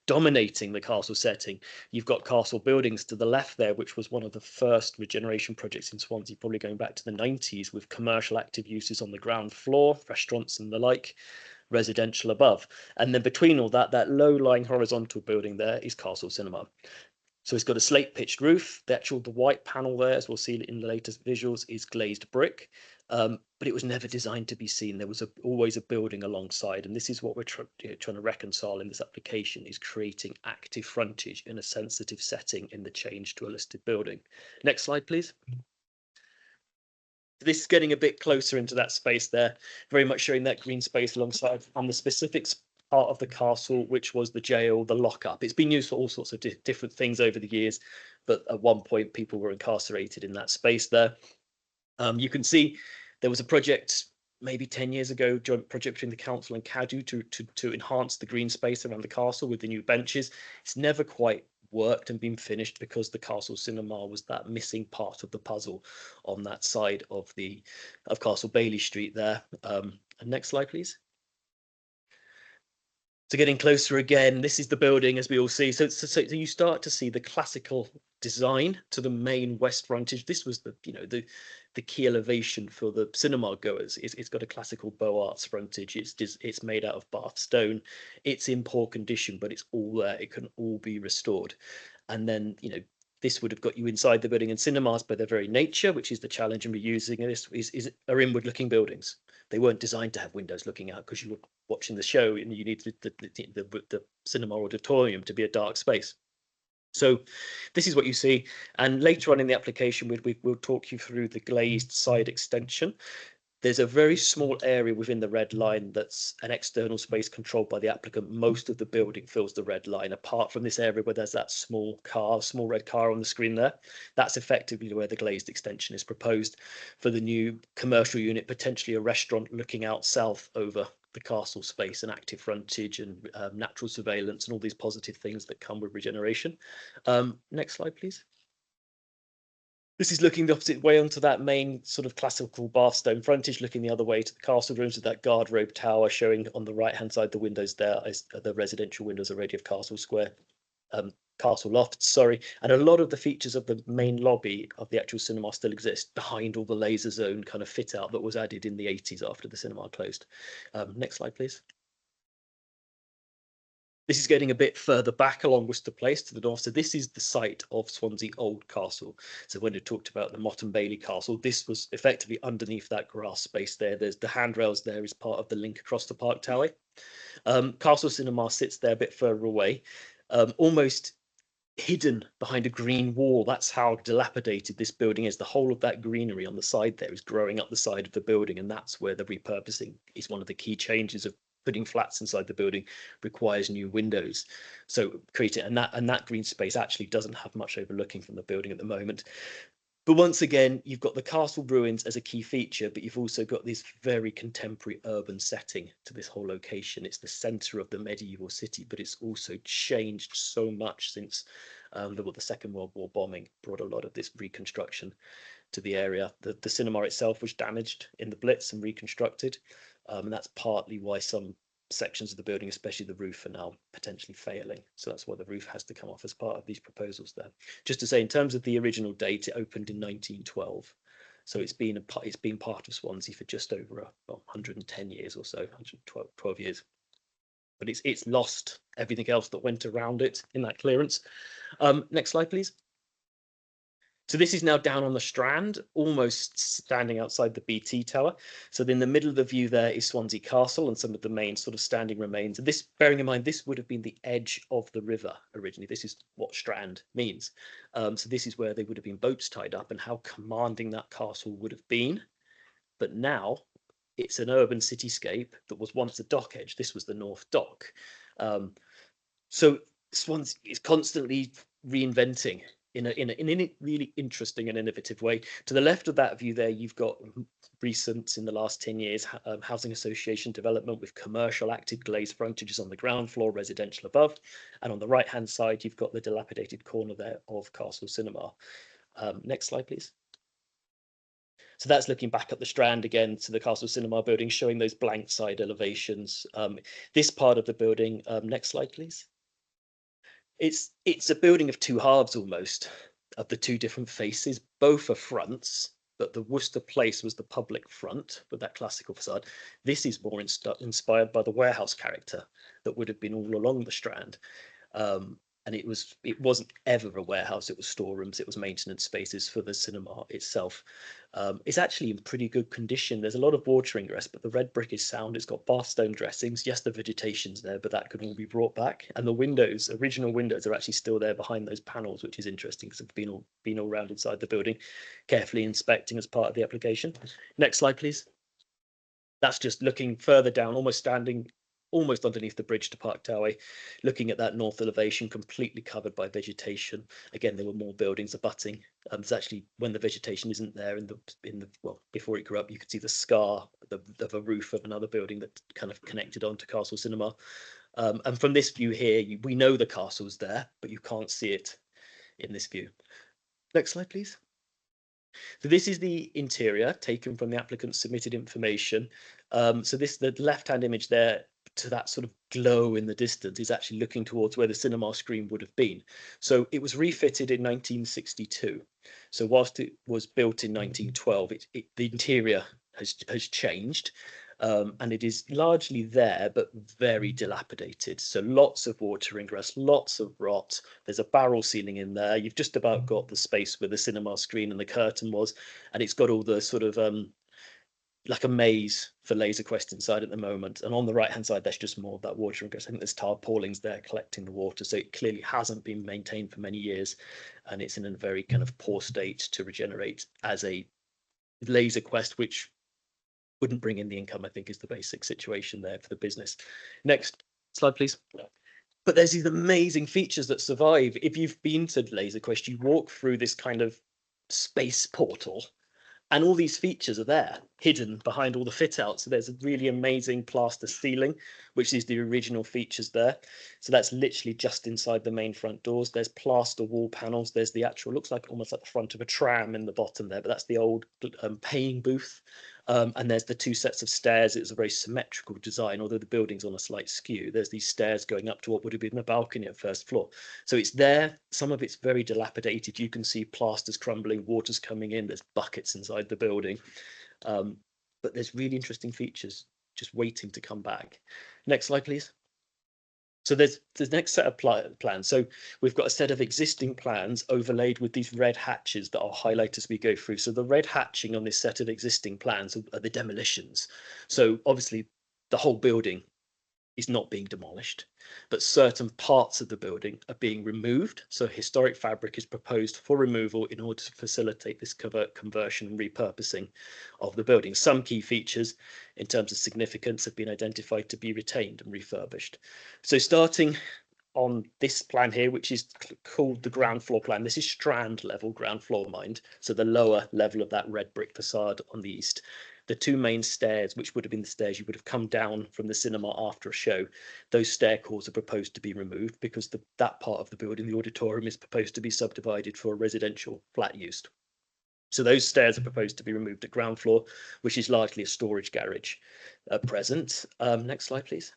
dominating the castle setting. You've got castle buildings to the left there, which was one of the first regeneration projects in Swansea, probably going back to the 90s, with commercial active uses on the ground floor, restaurants and the like, residential above. And then between all that, that low-lying horizontal building there is Castle Cinema. So it's got a slate pitched roof. The white panel there, as we'll see in the latest visuals, is glazed brick. But it was never designed to be seen. There was always a building alongside. And this is what we're trying to reconcile in this application, is creating active frontage in a sensitive setting in the change to a listed building. Next slide, please. This is getting a bit closer into that space there, very much showing that green space alongside on the specifics part of the castle, which was the jail, the lockup. It's been used for all sorts of different things over the years, but at one point people were incarcerated in that space there. You can see there was a project maybe 10 years ago, joint project between the council and CADU to enhance the green space around the castle with the new benches. It's never quite worked and been finished because the Castle Cinema was that missing part of the puzzle on that side of Castle Bailey Street there. And next slide, please. So getting closer again, this is the building as we all see. So you start to see the classical design to the main west frontage. This was the key elevation for the cinema goers. It's got a classical Beaux Arts frontage. It's made out of Bath stone. It's in poor condition, but it's all there. It can all be restored. And then this would have got you inside the building, and cinemas by their very nature, which is the challenge in reusing this, are inward-looking buildings. They weren't designed to have windows looking out because you were watching the show and you need the cinema auditorium to be a dark space. So this is what you see. And later on in the application, we'll talk you through the glazed side extension. There's a very small area within the red line that's an external space controlled by the applicant. Most of the building fills the red line, apart from this area where there's that small red car on the screen there. That's effectively where the glazed extension is proposed for the new commercial unit, potentially a restaurant looking out south over the castle space and active frontage and natural surveillance and all these positive things that come with regeneration. Next slide, please. This is looking the opposite way onto that main sort of classical Bath stone frontage, looking the other way to the castle rooms with that guard-robe tower showing on the right-hand side the windows there as the residential windows already of Castle Square, Castle Lofts, sorry. And a lot of the features of the main lobby of the actual cinema still exist behind all the laser zone kind of fit out that was added in the 80s after the cinema closed. Next slide, please. This is getting a bit further back along Worcester Place to the north. So this is the site of Swansea Old Castle. So when we talked about the Motte and Bailey Castle, this was effectively underneath that grass space there. There's the handrails there is part of the link across the Park Tower. Castle Cinema sits there a bit further away, almost hidden behind a green wall. That's how dilapidated this building is. The whole of that greenery on the side there is growing up the side of the building, and that's where the repurposing is one of the key changes of putting flats inside the building requires new windows. So create it, and that green space actually doesn't have much overlooking from the building at the moment. But once again, you've got the castle ruins as a key feature, but you've also got this very contemporary urban setting to this whole location. It's the center of the medieval city, but it's also changed so much since the Second World War bombing brought a lot of this reconstruction to the area. The cinema itself was damaged in the Blitz and reconstructed, and that's partly why some sections of the building, especially the roof, are now potentially failing. So that's why the roof has to come off as part of these proposals there. Just to say, in terms of the original date, it opened in 1912. So it's been part of Swansea for just over 110 years or so, 112 years. But it's lost everything else that went around it in that clearance. Next slide, please. So this is now down on the Strand, almost standing outside the BT Tower. So in the middle of the view there is Swansea Castle and some of the main sort of standing remains. And this, bearing in mind, this would have been the edge of the river originally. This is what Strand means. So this is where they would have been boats tied up and how commanding that castle would have been. But now it's an urban cityscape that was once a dock edge. This was the North Dock. So Swansea is constantly reinventing in a really interesting and innovative way. To the left of that view there, you've got recent, in the last 10 years, housing association development with commercial active glazed frontages on the ground floor, residential above. And on the right-hand side, you've got the dilapidated corner there of Castle Cinema. Next slide, please. So that's looking back at the Strand again to the Castle Cinema building, showing those blank side elevations. This part of the building, next slide, please. It's a building of two halves almost, of the two different faces. Both are fronts, but the Worcester Place was the public front with that classical facade. This is more inspired by the warehouse character that would have been all along the Strand. And it wasn't ever a warehouse, it was storerooms, it was maintenance spaces for the cinema itself. It's actually in pretty good condition. There's a lot of water ingress, but the red brick is sound. It's got bath stone dressings. Yes, the vegetation's there, but that could all be brought back. And the windows, original windows, are actually still there behind those panels, which is interesting because they've been all around inside the building, carefully inspecting as part of the application. Next slide, please. That's just looking further down, almost underneath the bridge to Park Tower, looking at that north elevation, completely covered by vegetation. Again, there were more buildings abutting. There's actually, when the vegetation isn't there well, before it grew up, you could see the scar of a roof of another building that kind of connected onto Castle Cinema. And from this view here, we know the castle's there, but you can't see it in this view. Next slide, please. So this is the interior taken from the applicant's submitted information. So the left-hand image there, to that sort of glow in the distance, is actually looking towards where the cinema screen would have been. So it was refitted in 1962. So whilst it was built in 1912, the interior has changed. And it is largely there, but very dilapidated. So lots of water ingress, lots of rot. There's a barrel ceiling in there. You've just about got the space where the cinema screen and the curtain was, and it's got all the sort of like a maze for Laser Quest inside at the moment. And on the right hand side, there's just more of that water ingress. I think there's tarpaulins there collecting the water. So it clearly hasn't been maintained for many years. And it's in a very kind of poor state to regenerate as a Laser Quest, which wouldn't bring in the income, I think, is the basic situation there for the business. Next slide, please. But there's these amazing features that survive. If you've been to Laser Quest, you walk through this kind of space portal, and all these features are there, hidden behind all the fit outs. So there's a really amazing plaster ceiling, which is the original features there. So that's literally just inside the main front doors. There's plaster wall panels. There's the actual, looks like almost like the front of a tram in the bottom there, but that's the old paying booth. And there's the two sets of stairs. It's a very symmetrical design, although the building's on a slight skew. There's these stairs going up to what would have been a balcony at first floor. So it's there. Some of it's very dilapidated. You can see plasters crumbling, water's coming in. There's buckets inside the building. But there's really interesting features just waiting to come back. Next slide, please. So there's the next set of plans. So we've got a set of existing plans overlaid with these red hatches that I'll highlight as we go through. So the red hatching on this set of existing plans are the demolitions. So obviously the whole building is not being demolished, but certain parts of the building are being removed. So historic fabric is proposed for removal in order to facilitate this conversion and repurposing of the building. Some key features in terms of significance have been identified to be retained and refurbished. So starting on this plan here, which is called the ground floor plan. This is Strand level ground floor, mind. So the lower level of that red brick facade on the east. The two main stairs, which would have been the stairs you would have come down from the cinema after a show, those stair cores are proposed to be removed because that part of the building, the auditorium, is proposed to be subdivided for residential flat use. So those stairs are proposed to be removed at ground floor, which is largely a storage garage at present. Next slide, please.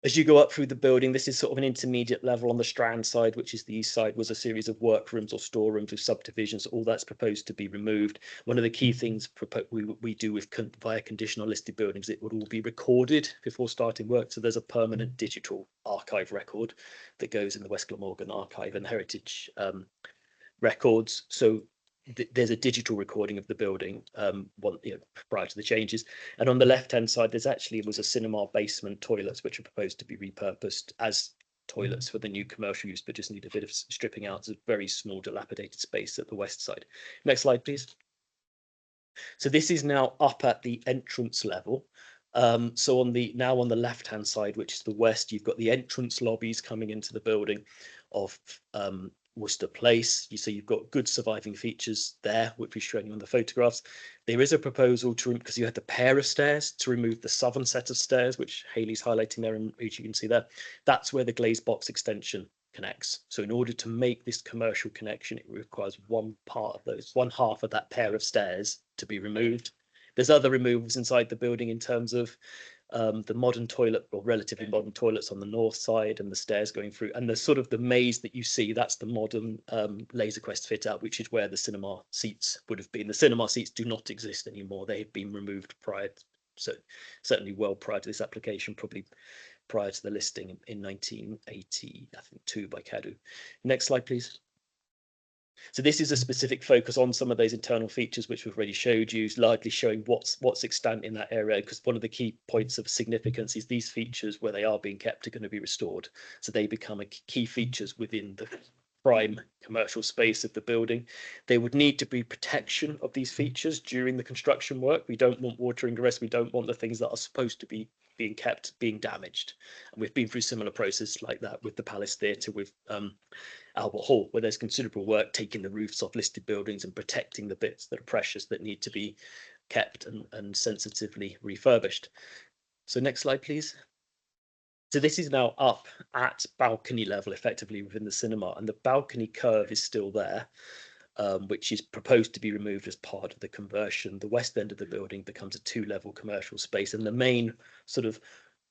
As you go up through the building, this is sort of an intermediate level on the Strand side, which is the east side, was a series of workrooms or storerooms with subdivisions. All that's proposed to be removed. One of the key things we do with via conditional listed buildings, it would all be recorded before starting work. So there's a permanent digital archive record that goes in the West Glamorgan Archive and Heritage records. So there's a digital recording of the building prior to the changes. And on the left-hand side, was a cinema basement toilets, which are proposed to be repurposed as toilets for the new commercial use, but just need a bit of stripping out. It's a very small dilapidated space at the west side. Next slide, please. So this is now up at the entrance level. So on the left-hand side, which is the west, you've got the entrance lobbies coming into the building of Worcester Place. So you've got good surviving features there, which we're showing you on the photographs. There is a proposal to, because you had the pair of stairs, to remove the southern set of stairs, which Hayley's highlighting there, and which you can see there. That's where the glazed box extension connects. So in order to make this commercial connection, it requires one half of that pair of stairs to be removed. There's other removals inside the building in terms of the modern toilet, or relatively modern toilets on the north side, and the stairs going through, and the sort of the maze that you see, that's the modern Laser Quest fit out, which is where the cinema seats would have been. The cinema seats do not exist anymore. They have been removed prior, so certainly well prior to this application, probably prior to the listing in 1980, I think, 2 by Cadu. Next slide, please. So this is a specific focus on some of those internal features which we've already showed you, largely showing what's extant in that area, because one of the key points of significance is these features, where they are being kept, are going to be restored. So they become key features within the prime commercial space of the building. There would need to be protection of these features during the construction work. We don't want water ingress. We don't want the things that are supposed to be being kept being damaged. And we've been through similar process like that with the Palace Theatre, with Albert Hall, where there's considerable work taking the roofs off listed buildings and protecting the bits that are precious, that need to be kept and sensitively refurbished. So next slide, please. So this is now up at balcony level, effectively within the cinema, and the balcony curve is still there, which is proposed to be removed as part of the conversion. The west end of the building becomes a 2-level commercial space, and the main sort of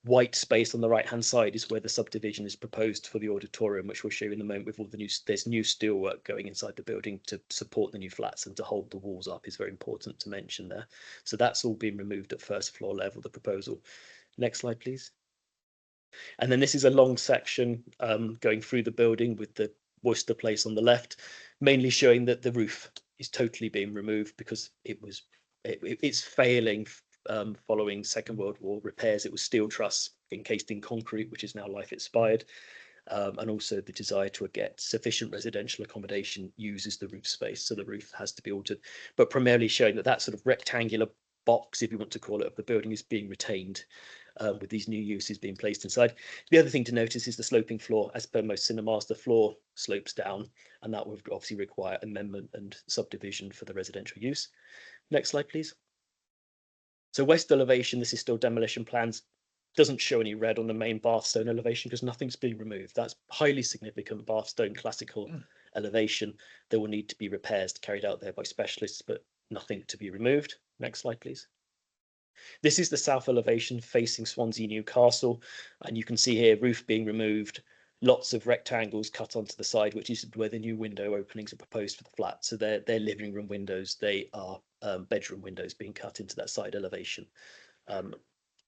white space on the right hand side is where the subdivision is proposed for the auditorium, which we'll show you in a moment, with all the there's new steelwork going inside the building to support the new flats and to hold the walls up, is very important to mention there. So that's all been removed at first floor level, the proposal. Next slide, please. And then this is a long section going through the building with the Worcester Place on the left, mainly showing that the roof is totally being removed because it's failing following Second World War repairs. It was steel truss encased in concrete, which is now life expired, and also the desire to get sufficient residential accommodation uses the roof space, so the roof has to be altered, but primarily showing that that sort of rectangular box, if you want to call it, of the building is being retained, with these new uses being placed inside. The other thing to notice is the sloping floor. As per most cinemas, the floor slopes down, and that would obviously require amendment and subdivision for the residential use. Next slide, please. So west elevation, this is still demolition plans. Doesn't show any red on the main bath stone elevation because nothing's been removed. That's highly significant bath stone classical elevation. There will need to be repairs carried out there by specialists, but nothing to be removed. Next slide, please. This is the south elevation facing Swansea Newcastle, and you can see here roof being removed, lots of rectangles cut onto the side, which is where the new window openings are proposed for the flat. So they're living room windows, they are bedroom windows being cut into that side elevation.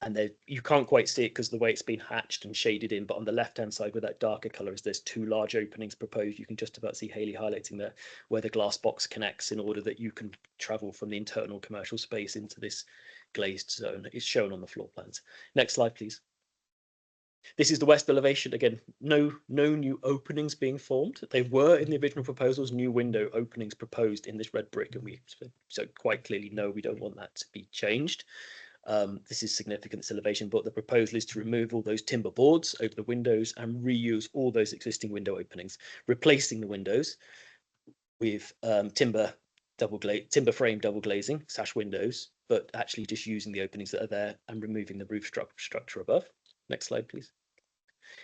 And you can't quite see it because the way it's been hatched and shaded in, but on the left-hand side where that darker colour is, there's 2 large openings proposed. You can just about see Hayley highlighting there, where the glass box connects in order that you can travel from the internal commercial space into this glazed zone. It's shown on the floor plans. Next slide, please. This is the west elevation. Again, no new openings being formed. They were in the original proposals, new window openings proposed in this red brick, and we so quite clearly no, we don't want that to be changed. This is significant, this elevation, but the proposal is to remove all those timber boards over the windows and reuse all those existing window openings, replacing the windows with timber frame double glazing sash windows, but actually just using the openings that are there and removing the roof structure above. Next slide, please.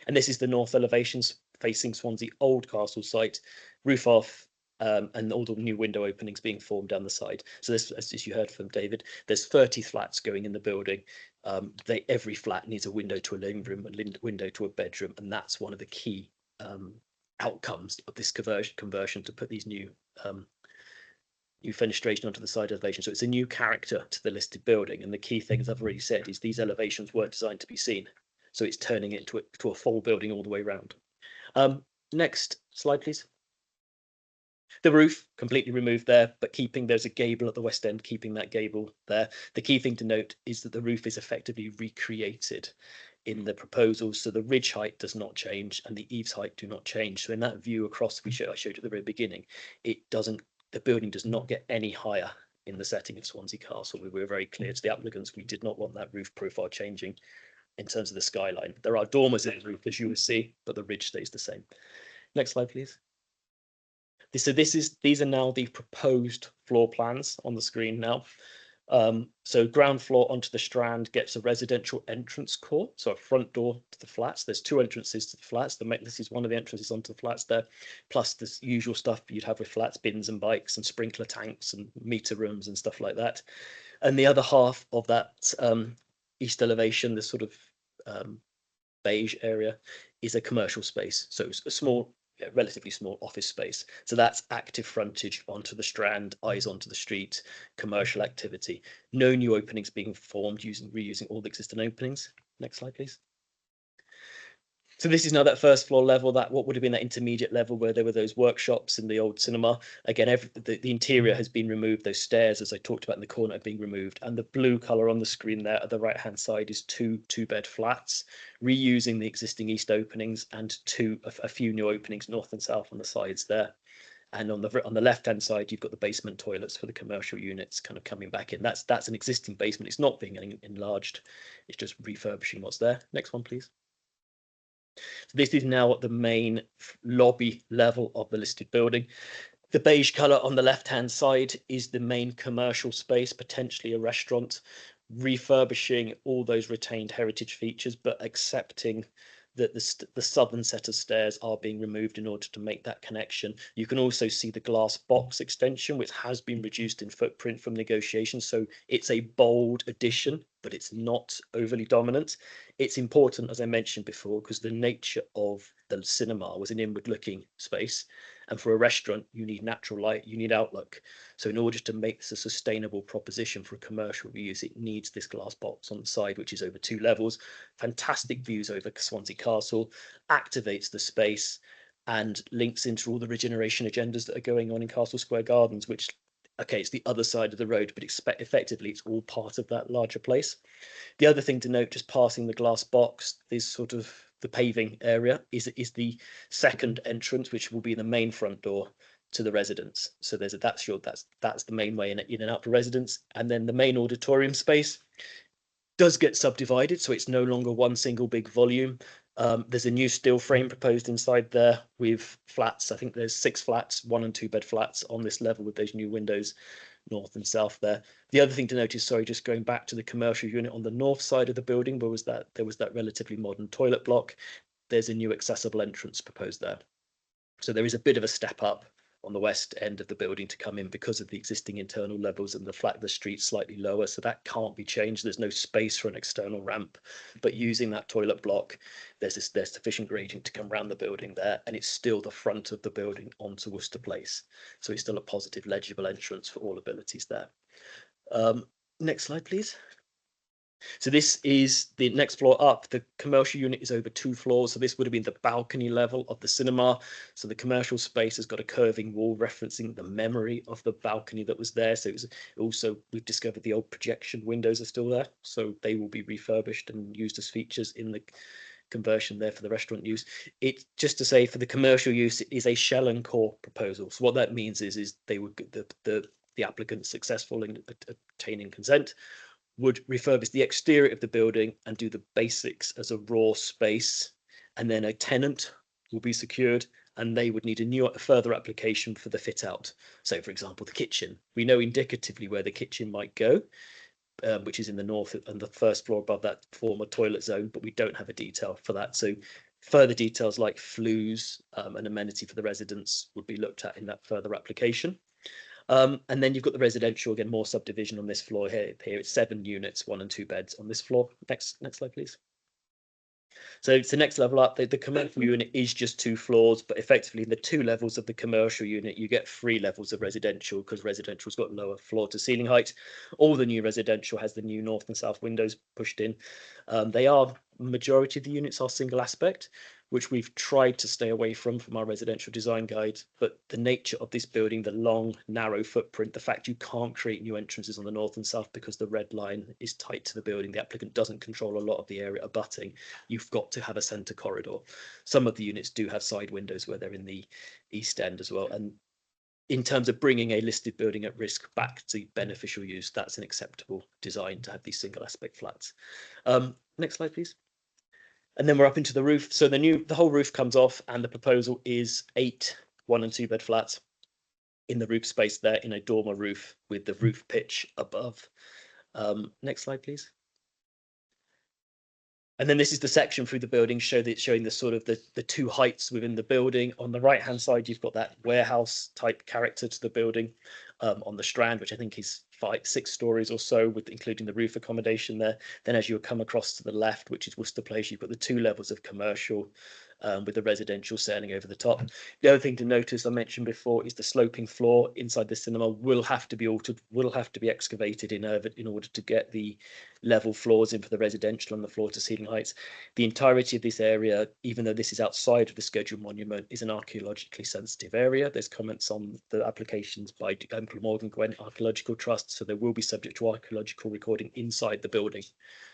And this is the north elevations facing Swansea Old Castle site, roof off, and all the new window openings being formed down the side. So this, as you heard from David, there's 30 flats going in the building. Every flat needs a window to a living room, a window to a bedroom, and that's one of the key outcomes of this conversion to put these new fenestration onto the side elevation. So it's a new character to the listed building, and the key thing, as I've already said, is these elevations weren't designed to be seen. So it's turning it to a full building all the way around. Next slide, please. The roof completely removed there, but there's a gable at the west end, keeping that gable there. The key thing to note is that the roof is effectively recreated in the proposals, so the ridge height does not change and the eaves height do not change. So in that view across, I showed you at the very beginning, the building does not get any higher in the setting of Swansea Castle. We were very clear to the applicants, we did not want that roof profile changing in terms of the skyline. There are dormers in the roof, as you will see, but the ridge stays the same. Next slide, please. So these are now the proposed floor plans on the screen now. So ground floor onto the Strand gets a residential entrance core, so a front door to the flats. There's 2 entrances to the flats. This is one of the entrances onto the flats there, plus this usual stuff you'd have with flats, bins and bikes and sprinkler tanks and meter rooms and stuff like that. And the other half of that east elevation, this sort of beige area, is a commercial space. So it's a small, relatively small office space. So that's active frontage onto the Strand, eyes onto the street, commercial activity. No new openings being formed, reusing all the existing openings. Next slide, please. So this is now that first floor level, that what would have been that intermediate level where there were those workshops in the old cinema. Again, the interior has been removed. Those stairs, as I talked about in the corner, are being removed. And the blue colour on the screen there at the right-hand side is 2 two-bed flats, reusing the existing east openings and a few new openings north and south on the sides there. And on the left-hand side, you've got the basement toilets for the commercial units kind of coming back in. That's an existing basement. It's not being enlarged. It's just refurbishing what's there. Next one, please. So this is now at the main lobby level of the listed building. The beige colour on the left-hand side is the main commercial space, potentially a restaurant, refurbishing all those retained heritage features, but accepting that the southern set of stairs are being removed in order to make that connection. You can also see the glass box extension, which has been reduced in footprint from negotiations. So it's a bold addition, but it's not overly dominant. It's important, as I mentioned before, because the nature of the cinema was an inward looking space. And for a restaurant, you need natural light, you need outlook. So in order to make this a sustainable proposition for a commercial reuse, it needs this glass box on the side, which is over 2 levels. Fantastic views over Swansea Castle, activates the space and links into all the regeneration agendas that are going on in Castle Square Gardens, which, okay, it's the other side of the road, but effectively it's all part of that larger place. The other thing to note, just passing the glass box, is sort of the paving area is the second entrance, which will be the main front door to the residence. So that's the main way in and out to residence. And then the main auditorium space does get subdivided, so it's no longer one single big volume. There's a new steel frame proposed inside there with flats. I think there's 6 flats, 1 and 2 bed flats on this level with those new windows north and south there. The other thing to note is, sorry, just going back to the commercial unit on the north side of the building, there was that relatively modern toilet block. There's a new accessible entrance proposed there. So there is a bit of a step up on the west end of the building to come in because of the existing internal levels and the street slightly lower. So that can't be changed. There's no space for an external ramp, but using that toilet block, there's sufficient gradient to come around the building there, and it's still the front of the building onto Worcester Place. So it's still a positive, legible entrance for all abilities there. Next slide, please. So this is the next floor up. The commercial unit is over 2 floors. So this would have been the balcony level of the cinema. So the commercial space has got a curving wall referencing the memory of the balcony that was there. So it was also, we've discovered the old projection windows are still there. So they will be refurbished and used as features in the conversion there for the restaurant use. It's just to say for the commercial use, it is a shell and core proposal. So what that means is they would the applicant successful in obtaining consent would refurbish the exterior of the building and do the basics as a raw space, and then a tenant will be secured and they would need a further application for the fit out. So for example, the kitchen, we know indicatively where the kitchen might go, which is in the north and the first floor above that former toilet zone, but we don't have a detail for that. So further details like flues and amenity for the residents would be looked at in that further application. And then you've got the residential, again, more subdivision on this floor here. Here it's 7 units, 1 and 2 beds on this floor. Next slide, please. So it's the next level up. The commercial unit is just 2 floors, but effectively in the 2 levels of the commercial unit, you get 3 levels of residential because residential's got lower floor to ceiling height. All the new residential has the new north and south windows pushed in. Majority of the units are single aspect, which we've tried to stay away from our residential design guide. But the nature of this building, the long, narrow footprint, the fact you can't create new entrances on the north and south because the red line is tight to the building, the applicant doesn't control a lot of the area abutting, you've got to have a centre corridor. Some of the units do have side windows where they're in the east end as well. And in terms of bringing a listed building at risk back to beneficial use, that's an acceptable design to have these single aspect flats. Next slide, please. And then we're up into the roof. So the whole roof comes off and the proposal is 8 1 and 2 bed flats in the roof space there in a dormer roof with the roof pitch above. Next slide, please. And then this is the section through the building showing the sort of the 2 heights within the building. On the right hand side, you've got that warehouse type character to the building on the Strand, which I think is 6 stories or so, with including the roof accommodation there. Then as you come across to the left, which is Worcester Place, you've got the 2 levels of commercial with the residential sailing over the top. The other thing to notice, I mentioned before, is the sloping floor inside the cinema will have to be altered, will have to be excavated in order to get the level floors in for the residential and the floor to ceiling heights. The entirety of this area, even though this is outside of the scheduled monument, is an archaeologically sensitive area. There's comments on the applications by Glamorgan Gwent Archaeological Trust, so there will be subject to archaeological recording inside the building.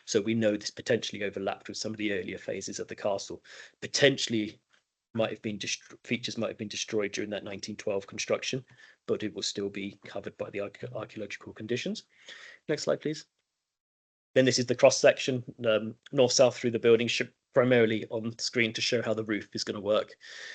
So we know this potentially overlapped with some of the earlier phases of the castle. Potentially might have been features might have been destroyed during that 1912 construction, but it will still be covered by the archaeological conditions. Next slide, please. Then this is the cross section, north-south through the building, primarily on the screen to show how the roof is going to work.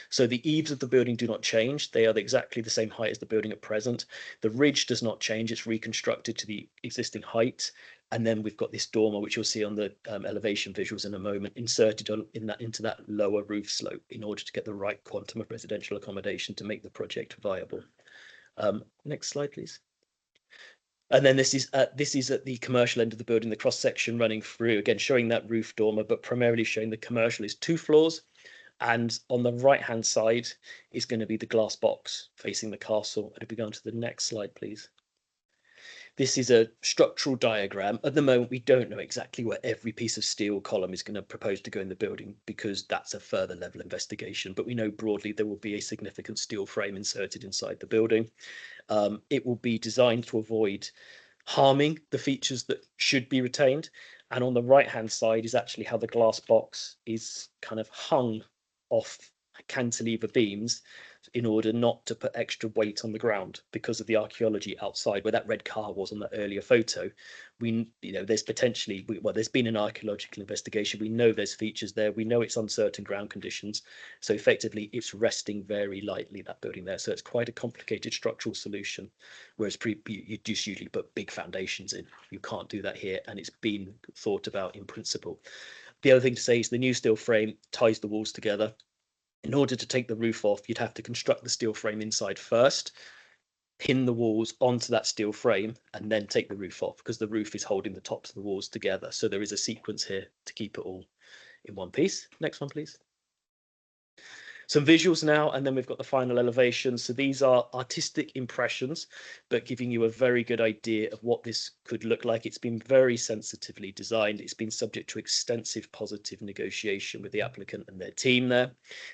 So the eaves of the building do not change. They are exactly the same height as the building at present. The ridge does not change. It's reconstructed to the existing height. And then we've got this dormer, which you'll see on the elevation visuals in a moment, inserted into that lower roof slope in order to get the right quantum of residential accommodation to make the project viable. Next slide, please. And then this is at the commercial end of the building, the cross section running through, again showing that roof dormer, but primarily showing the commercial is 2 floors. And on the right hand side is going to be the glass box facing the castle. And if we go on to the next slide, please. This is a structural diagram. At the moment, we don't know exactly where every piece of steel column is going to propose to go in the building because that's a further level investigation. But we know broadly there will be a significant steel frame inserted inside the building. It will be designed to avoid harming the features that should be retained. And on the right hand side is actually how the glass box is kind of hung off cantilever beams in order not to put extra weight on the ground because of the archaeology outside where that red car was on that earlier photo. There's potentially, there's been an archaeological investigation. We know there's features there. We know it's uncertain ground conditions. So effectively it's resting very lightly, that building there. So it's quite a complicated structural solution, whereas you just usually put big foundations in. You can't do that here. And it's been thought about in principle. The other thing to say is the new steel frame ties the walls together. In order to take the roof off, you'd have to construct the steel frame inside first, pin the walls onto that steel frame, and then take the roof off because the roof is holding the tops of the walls together. So there is a sequence here to keep it all in one piece. Next one, please. Some visuals now, and then we've got the final elevation. So these are artistic impressions, but giving you a very good idea of what this could look like. It's been very sensitively designed. It's been subject to extensive positive negotiation with the applicant and their team there.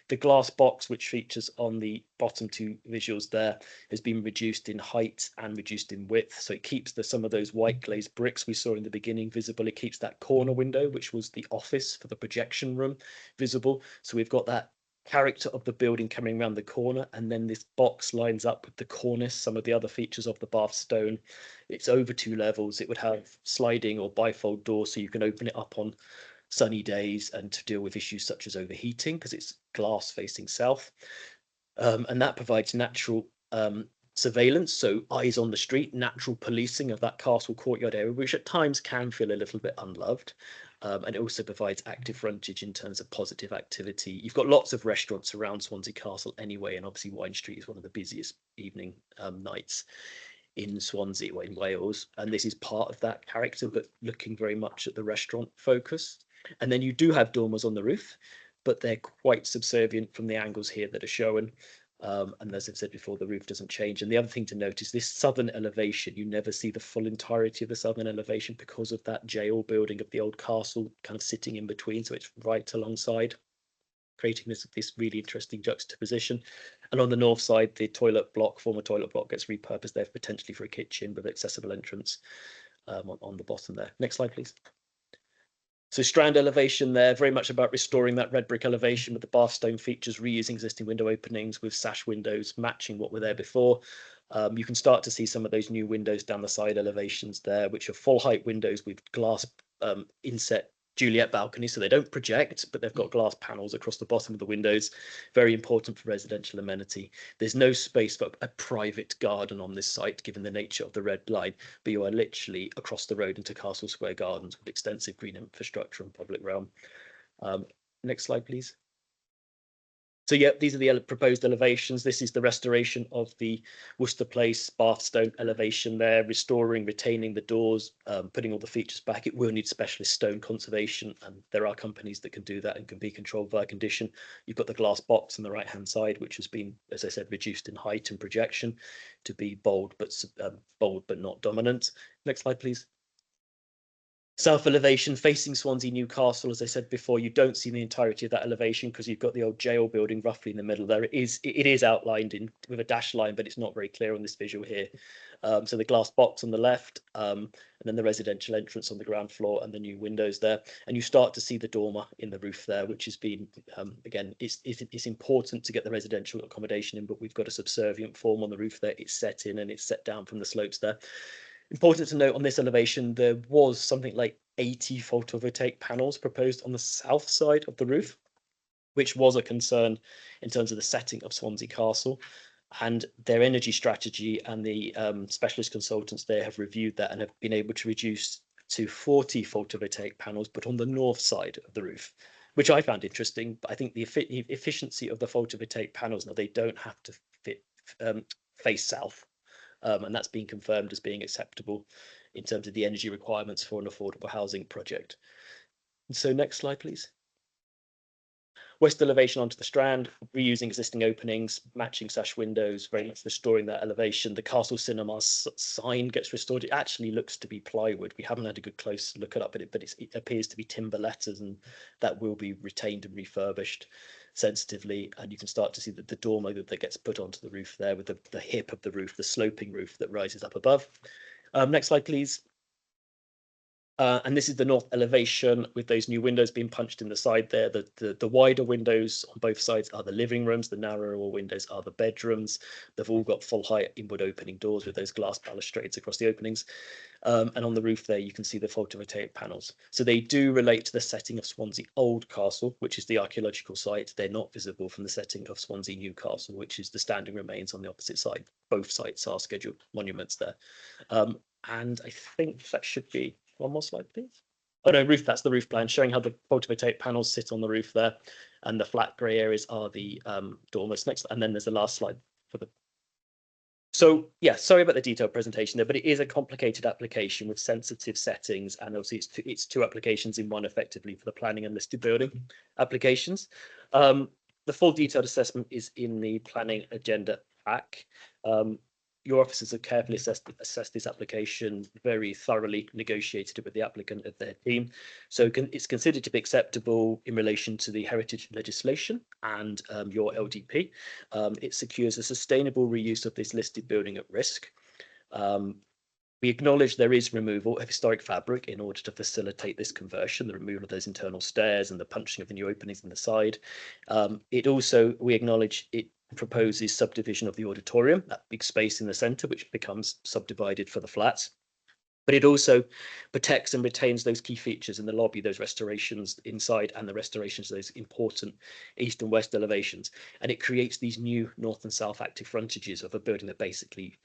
The glass box, which features on the bottom two visuals there, has been reduced in height and reduced in width. So it keeps some of those white glazed bricks we saw in the beginning visible. It keeps that corner window, which was the office for the projection room, visible. So we've got that character of the building coming around the corner, and then this box lines up with the cornice, some of the other features of the Bath stone. It's over 2 levels. It would have sliding or bifold doors, so you can open it up on sunny days and to deal with issues such as overheating, because it's glass facing south. And that provides natural surveillance, so eyes on the street, natural policing of that castle courtyard area, which at times can feel a little bit unloved. And it also provides active frontage in terms of positive activity. You've got lots of restaurants around Swansea Castle anyway, and obviously Wine Street is one of the busiest evening nights in Swansea or in Wales, and this is part of that character, but looking very much at the restaurant focus. And then you do have dormers on the roof, but they're quite subservient from the angles here that are shown. And as I've said before, the roof doesn't change. And the other thing to note is this southern elevation, you never see the full entirety of the southern elevation because of that jail building of the old castle kind of sitting in between. So it's right alongside, creating this really interesting juxtaposition. And on the north side, the former toilet block gets repurposed there potentially for a kitchen with accessible entrance on the bottom there. Next slide, please. So Strand elevation there, very much about restoring that red brick elevation with the Bath stone features, reusing existing window openings with sash windows, matching what were there before. You can start to see some of those new windows down the side elevations there, which are full height windows with glass inset Juliet balconies, so they don't project, but they've got glass panels across the bottom of the windows. Very important for residential amenity. There's no space for a private garden on this site, given the nature of the red line, but you are literally across the road into Castle Square Gardens with extensive green infrastructure and public realm. Next slide, please. So yeah, these are the proposed elevations. This is the restoration of the Worcester Place Bath stone elevation there, restoring, retaining the doors, putting all the features back. It will need specialist stone conservation, and there are companies that can do that and can be controlled via condition. You've got the glass box on the right-hand side, which has been, as I said, reduced in height and projection to be bold but not dominant. Next slide, please. South elevation facing Swansea Newcastle, as I said before, you don't see the entirety of that elevation because you've got the old jail building roughly in the middle there. It is outlined with a dashed line, but it's not very clear on this visual here. So the glass box on the left, and then the residential entrance on the ground floor and the new windows there. And you start to see the dormer in the roof there, which has been, again, it's important to get the residential accommodation in, but we've got a subservient form on the roof there. It's set in and it's set down from the slopes there. Important to note on this elevation, there was something like 80 photovoltaic panels proposed on the south side of the roof, which was a concern in terms of the setting of Swansea Castle. And their energy strategy and the specialist consultants there have reviewed that and have been able to reduce to 40 photovoltaic panels, but on the north side of the roof, which I found interesting. But I think the efficiency of the photovoltaic panels, now they don't have to face south. And that's been confirmed as being acceptable in terms of the energy requirements for an affordable housing project. And so next slide, please. West elevation onto the Strand, reusing existing openings, matching sash windows, very much restoring that elevation. The Castle Cinemas sign gets restored. It actually looks to be plywood. We haven't had a good close look at it, but it appears to be timber letters, and that will be retained and refurbished sensitively. And you can start to see that the dormer that gets put onto the roof there with the hip of the roof, the sloping roof that rises up above. Next slide, please. And this is the north elevation with those new windows being punched in the side there. The wider windows on both sides are the living rooms. The narrower windows are the bedrooms. They've all got full height inward opening doors with those glass balustrades across the openings. And on the roof there, you can see the photovoltaic panels. So they do relate to the setting of Swansea Old Castle, which is the archaeological site. They're not visible from the setting of Swansea New Castle, which is the standing remains on the opposite side. Both sites are scheduled monuments there. And I think that should be one more slide, please. Oh no, roof, that's the roof plan, showing how the photovoltaic panels sit on the roof there. And the flat grey areas are the dormers next. And then there's the last slide for the. So yeah, sorry about the detailed presentation there, but it is a complicated application with sensitive settings, and obviously it's two applications in one effectively for the planning and listed building applications. The the full detailed assessment is in the planning agenda pack. Your officers have carefully assessed this application, very thoroughly negotiated it with the applicant and their team. So it's considered to be acceptable in relation to the heritage legislation and your LDP. It secures a sustainable reuse of this listed building at risk. We acknowledge there is removal of historic fabric in order to facilitate this conversion, the removal of those internal stairs and the punching of the new openings in the side. We acknowledge it proposes subdivision of the auditorium, that big space in the centre, which becomes subdivided for the flats. But it also protects and retains those key features in the lobby, those restorations inside and the restorations of those important east and west elevations. And it creates these new north and south active frontages of a building that basically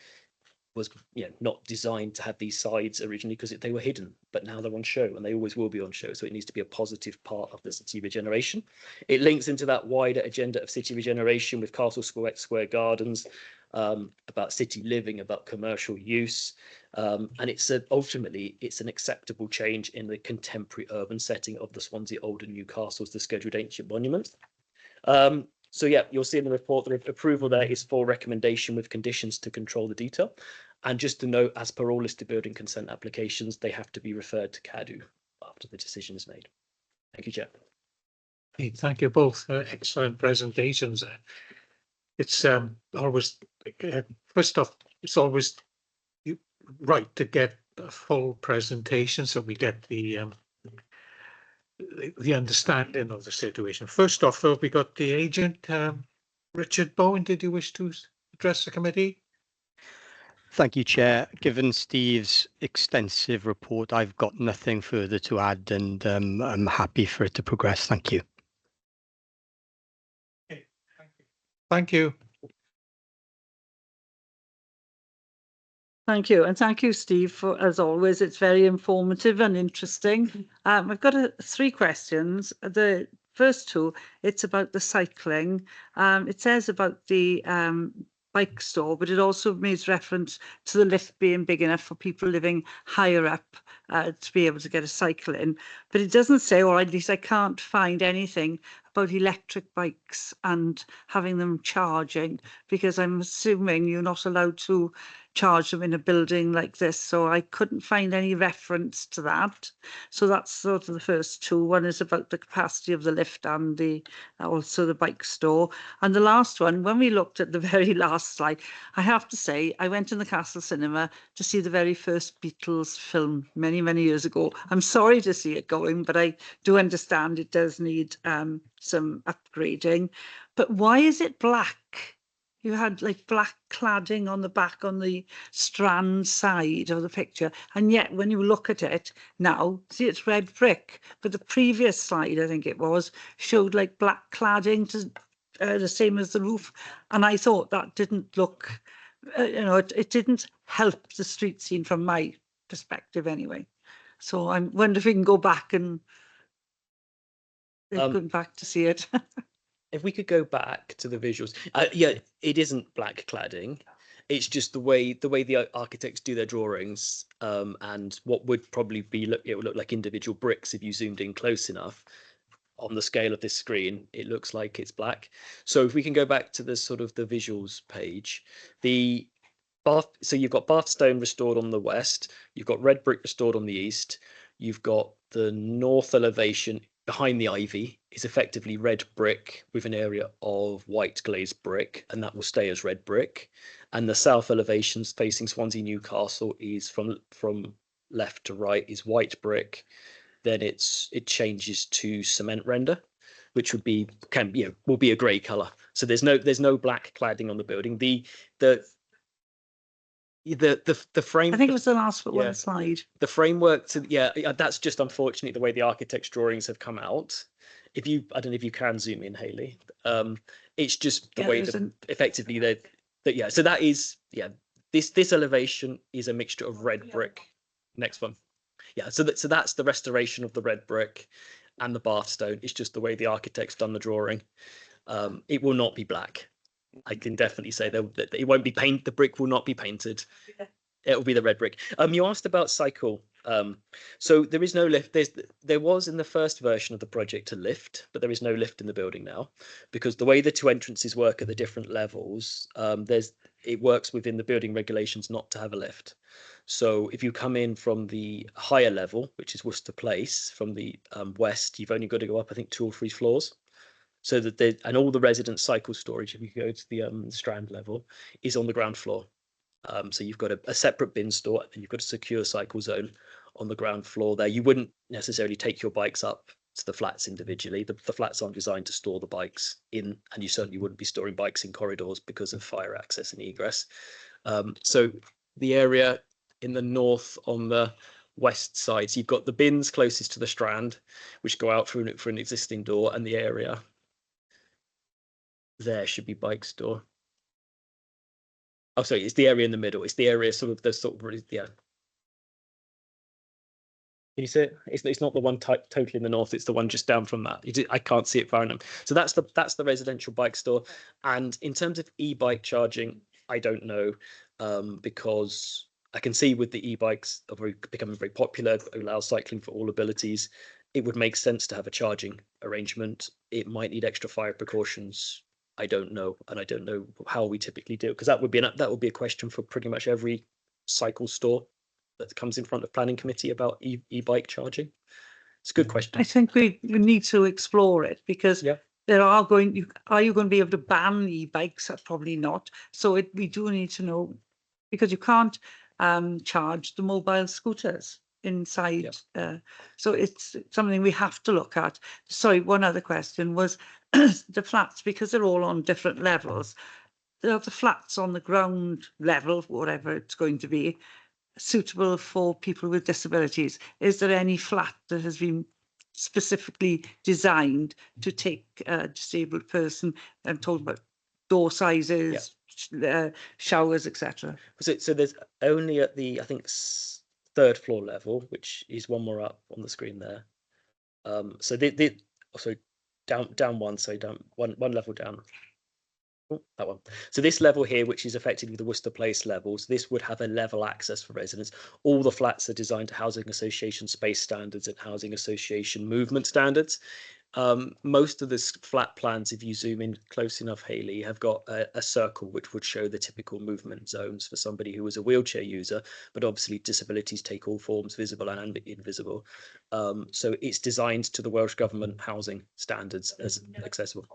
was not designed to have these sides originally because they were hidden, but now they're on show and they always will be on show. So it needs to be a positive part of the city regeneration. It links into that wider agenda of city regeneration with Castle Square Gardens, about city living, about commercial use. And ultimately, it's an acceptable change in the contemporary urban setting of the Swansea Old and New Castles, the scheduled ancient monuments. So yeah, you'll see in the report the approval there is for recommendation with conditions to control the detail. And just to note, as per all listed building consent applications, they have to be referred to CADU after the decision is made. Thank you, Chair. Hey, thank you both. Excellent presentations. It's always, first off, it's always right to get a full presentation so we get the understanding of the situation. First off, though, we got the agent, Richard Bowen. Did you wish to address the committee? Thank you, Chair. Given Steve's extensive report, I've got nothing further to add, and I'm happy for it to progress. Thank you. Okay, thank you. Thank you. And thank you, Steve, for, as always, it's very informative and interesting. I've got 3 questions. The first 2, it's about the cycling. It says about the bike store, but it also makes reference to the lift being big enough for people living higher up to be able to get a cycle in. But it doesn't say, or at least I can't find anything about electric bikes and having them charging, because I'm assuming you're not allowed to charge them in a building like this. So I couldn't find any reference to that. So that's sort of the first 2. One is about the capacity of the lift and also the bike store. And the last one, when we looked at the very last slide, I have to say, I went in the Castle Cinema to see the very first Beatles film many, many years ago. I'm sorry to see it going, but I do understand it does need some upgrading. But why is it black? You had like black cladding on the back on the Strand side of the picture. And yet when you look at it now, see, it's red brick. But the previous slide, I think it was, showed like black cladding to the same as the roof. And I thought that didn't look, it didn't help the street scene from my perspective anyway. So I wonder if we can go back and going back to see it. If we could go back to the visuals, yeah, it isn't black cladding. It's just the way the architects do their drawings, and what would probably be it would look like individual bricks if you zoomed in close enough. On the scale of this screen, it looks like it's black. So if we can go back to the sort of the visuals page, the bath. So you've got bath stone restored on the west. You've got red brick restored on the east. You've got the north elevation behind the ivy is effectively red brick with an area of white glazed brick, and that will stay as red brick. And the south elevations facing Swansea Newcastle is from left to right is white brick. Then it changes to cement render, which will be a grey colour. So there's no black cladding on the building. The frame, I think it was the last one slide. The framework that's just unfortunately the way the architect's drawings have come out. I don't know if you can zoom in, Hayley. It's just the way that effectively so that is this elevation is a mixture of red brick. Next one. Yeah, so that's the restoration of the red brick and the bath stone. It's just the way the architect's done the drawing. It will not be black. I can definitely say that it won't be painted. The brick will not be painted. It will be the red brick. You asked about cycle So there is no lift. There was in the first version of the project a lift, but there is no lift in the building now, because the way the two entrances work at the different levels, it works within the building regulations not to have a lift. So if you come in from the higher level, which is Worcester Place, from the west, you've only got to go up, I think, 2 or 3 floors. So that and all the resident cycle storage, if you go to the Strand level, is on the ground floor. So you've got a separate bin store, and you've got a secure cycle zone on the ground floor there. You wouldn't necessarily take your bikes up to the flats individually. The flats aren't designed to store the bikes in, and you certainly wouldn't be storing bikes in corridors because of fire access and egress. So the area in the north on the west side, so you've got the bins closest to the Strand, which go out through an existing door, and the area there should be bike store. Oh, sorry, it's the area in the middle. It's the area yeah. Can you see it? It's not the one totally in the north. It's the one just down from that. I can't see it far enough. So that's the residential bike store. And in terms of e-bike charging, I don't know, because I can see with the e-bikes becoming very popular, allow cycling for all abilities. It would make sense to have a charging arrangement. It might need extra fire precautions. I don't know, and I don't know how we typically do it, because that would be a question for pretty much every cycle store that comes in front of planning committee about e-bike charging. It's a good question. I think we need to explore it, because there are you going to be able to ban e-bikes? Probably not. So we do need to know, because you can't charge the mobile scooters inside. So it's something we have to look at. Sorry, one other question was the flats, because they're all on different levels. The flats on the ground level, whatever it's going to be, suitable for people with disabilities. Is there any flat that has been specifically designed to take a disabled person, and told about door sizes, showers, etc.? So there's only at the, I think, 3rd floor level, which is one more up on the screen there. So down one, so down one level down. Oh, that one. So this level here, which is effectively the Worcester Place level, so this would have a level access for residents. All the flats are designed to Housing Association space standards and Housing Association movement standards. Most of the flat plans, if you zoom in close enough, Hayley, have got a circle which would show the typical movement zones for somebody who was a wheelchair user, but obviously disabilities take all forms, visible and invisible. So it's designed to the Welsh Government housing standards as accessible.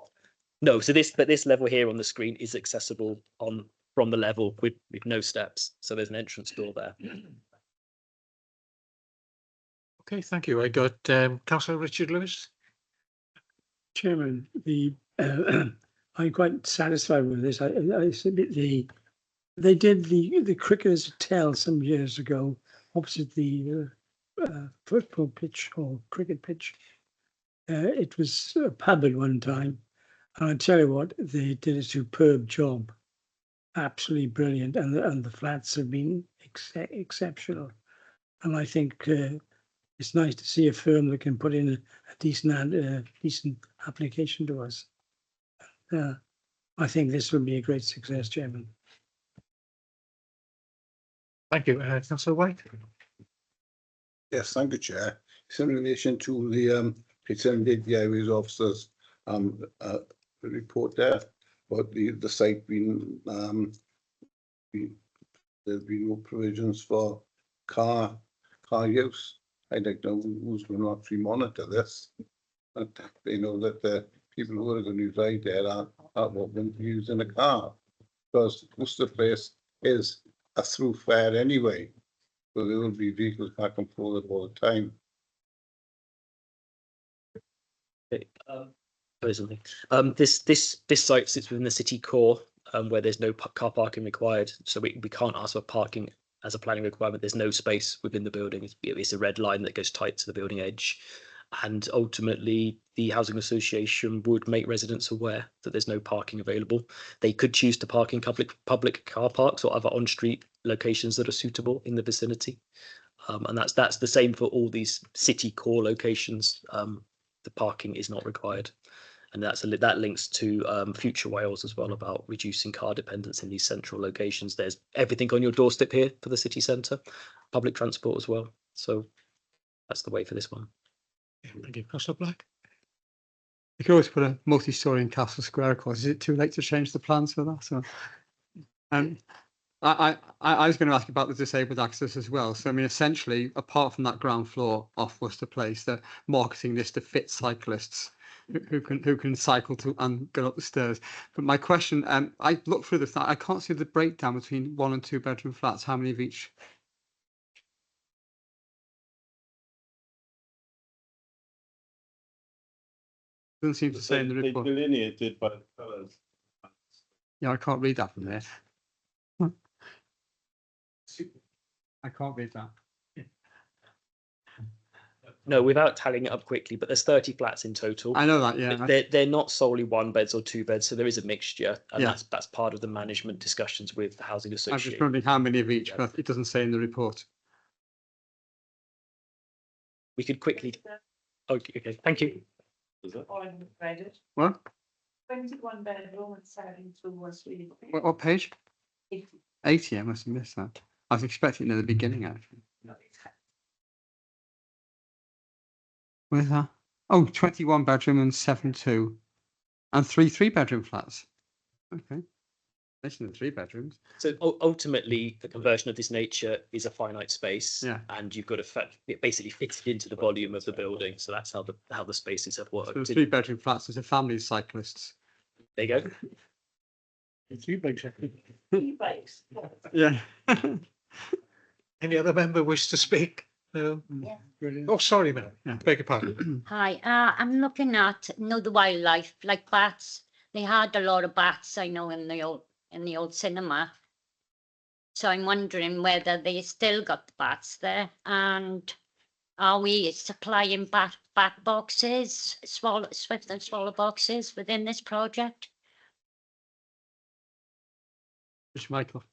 No, so this level here on the screen is accessible from the level with no steps. So there's an entrance door there. Okay, thank you. I got Councillor Richard Lewis. Chairman, I'm quite satisfied with this. I submit they did the cricketers hotel some years ago opposite the football pitch or cricket pitch. It was a pub at one time. And I tell you what, they did a superb job, absolutely brilliant, and the flats have been exceptional. And I think it's nice to see a firm that can put in a decent application to us. I think this will be a great success, Chairman. Thank you, Councillor White. Yes, thank you, Chair. It's in relation to the pretended areas officers report there, but the site being there's been no provisions for car use. I'd like to know who's going to actually monitor this. But they know that the people who are going to reside there are welcome to using a car, because Worcester Place is a thoroughfare anyway, so there will be vehicles back and forth all the time. Presently, this site sits within the city core, where there's no car parking required, so we can't ask for parking as a planning requirement. There's no space within the building. It's a red line that goes tight to the building edge, and ultimately the housing association would make residents aware that there's no parking available. They could choose to park in public car parks or other on-street locations that are suitable in the vicinity, and that's the same for all these city core locations. The parking is not required. And that links to Future Wales as well, about reducing car dependence in these central locations. There's everything on your doorstep here for the city centre, public transport as well. So that's the way for this one. Thank you, Councillor Black. You could always put a multi-storey in Castle Square, of course. Is it too late to change the plans for that? So, I was going to ask about the disabled access as well. So, I mean, essentially, apart from that ground floor off Worcester Place, they're marketing this to fit cyclists who can cycle to and go up the stairs. But my question, I looked through this, I can't see the breakdown between 1 and 2 bedroom flats. How many of each? Doesn't seem to say in the They report. delineated by the colours. Yeah, I can't read that from there. I can't read that. No, without tallying it up quickly, but there's 30 flats in total. I know that, yeah. They're not solely 1 beds or 2 beds, so there is a mixture, and Yeah. that's part of the management discussions with the housing I'm just association. wondering how many of each, but it doesn't say in the report. We could quickly. Okay, thank you. What? 21 bedroom and 72 was really. What page? 80, I must have missed that. I was expecting it at the beginning, actually. Where's that? Oh, 21 bedroom and 7.2. And 3 3-bedroom flats. Okay. Listen to 3 bedrooms. So ultimately, the conversion of this nature is a finite space, Yeah. and you've got to it basically fits it into the volume of the building. So that's how the spaces have worked. So 3-bedroom flats is a family of cyclists. There you go. 3 bikes. 3 bikes. Yeah. Any other member wish to speak? No. Yeah. Brilliant. Oh, sorry, ma'am. Yeah. Beg your pardon. Hi, I'm looking at, the wildlife, like bats. They had a lot of bats, I know, in the old cinema. So I'm wondering whether they still got the bats there, and are we supplying bat boxes, swift and swallow boxes within this project? Mr. Michael.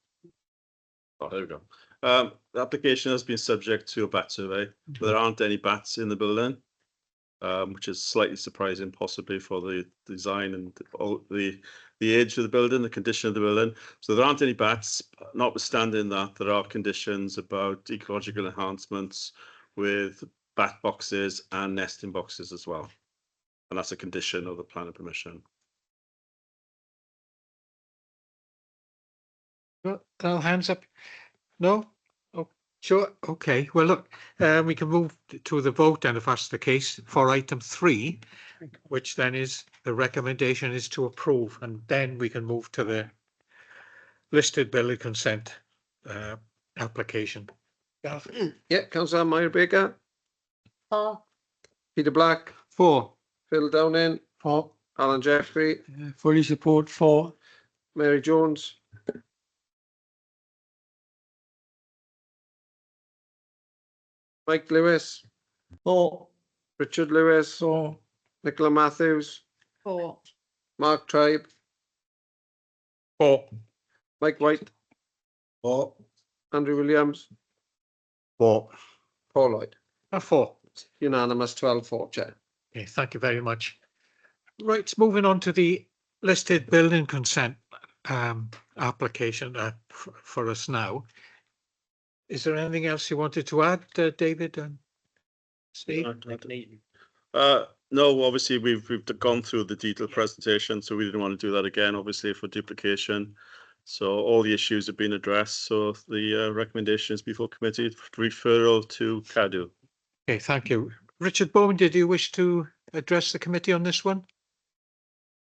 Oh, there we go. The application has been subject to a bat survey, but there aren't any bats in the building, which is slightly surprising, possibly for the design and the age of the building, the condition of the building. So there aren't any bats, notwithstanding that there are conditions about ecological enhancements with bat boxes and nesting boxes as well. And that's a condition of the planning permission. Well, hands up. No? Oh, sure. Okay. Well, look, we can move to the vote then if that's the case for item 3, which then is the recommendation is to approve, and then we can move to the listed building consent application. Yeah, Councillor Meyer Baker, 4. Peter Black, 4. Phil Downing, 4. Alan Jeffrey, Fully support 4. Mary Jones, Mike Lewis, 4. Richard Lewis, 4. Nicola Matthews, 4. Mark Tribe, 4. Mike White, 4. Andrew Williams, 4. Paul Lloyd. 4. Unanimous 12-4, Chair. Okay, thank you very much. Right, moving on to the listed building consent application for us now. Is there anything else you wanted to add, David and Steve? No, obviously we've gone through the detailed presentation, so we didn't want to do that again, obviously, for duplication. So all the issues have been addressed. So the recommendation is before committee referral to CADU. Okay, thank you. Richard Bowman, did you wish to address the committee on this one?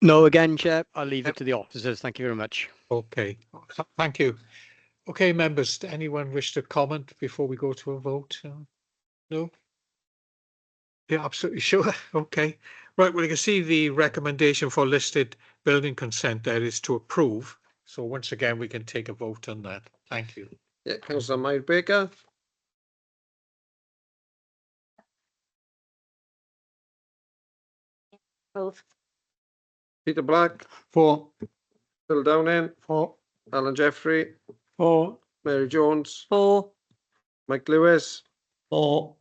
No, again, Chair, I'll leave it to the officers. Thank you very much. Okay, thank you. Okay, members, anyone wish to comment before we go to a vote? No? Yeah, absolutely sure. Okay. Right, well, you can see the recommendation for listed building consent there is to approve. So once again, we can take a vote on that. Thank you. Yeah, Councillor Meyer Baker, Approve. Peter Black, 4. Phil Downing, 4. Alan Jeffrey, 4. Mary Jones, 4. Mike Lewis, 4.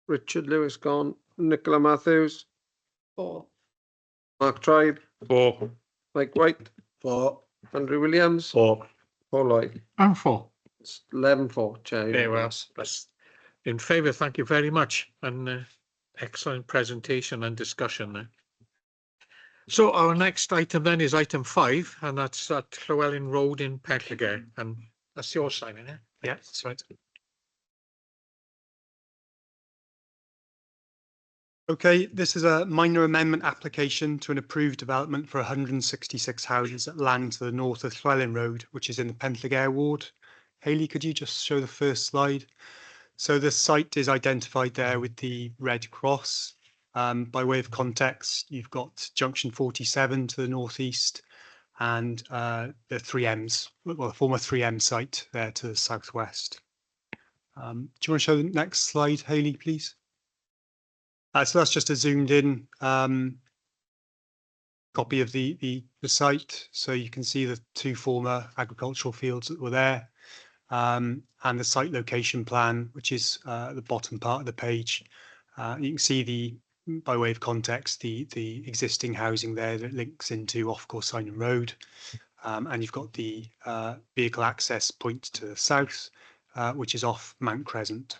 Richard Lewis gone, Nicola Matthews, 4. Mark Tribe, 4. Mike White, 4. Andrew Williams, 4. Paul Lloyd. And 4. It's 11-4, Chair. There we are. That's In favour, thank you very much, and excellent presentation and discussion there. So our next item then is item 5, and that's at Llewellyn Road in Pentlegate, and that's your sign, isn't it? Yeah, that's right. Okay, this is a minor amendment application to an approved development for 166 houses at land to the north of Llewellyn Road, which is in the Pentlegate ward. Hayley, could you just show the first slide? So the site is identified there with the red cross. By way of context, you've got junction 47 to the northeast and the 3Ms, well, the former 3M site there to the southwest. Do you want to show the next slide, Hayley, please? So that's just a zoomed in copy of the site. So you can see the 2 former agricultural fields that were there, and the site location plan, which is at the bottom part of the page. You can see by way of context, the existing housing there that links into Off-Course Sign Road. And you've got the vehicle access point to the south, which is off Mount Crescent.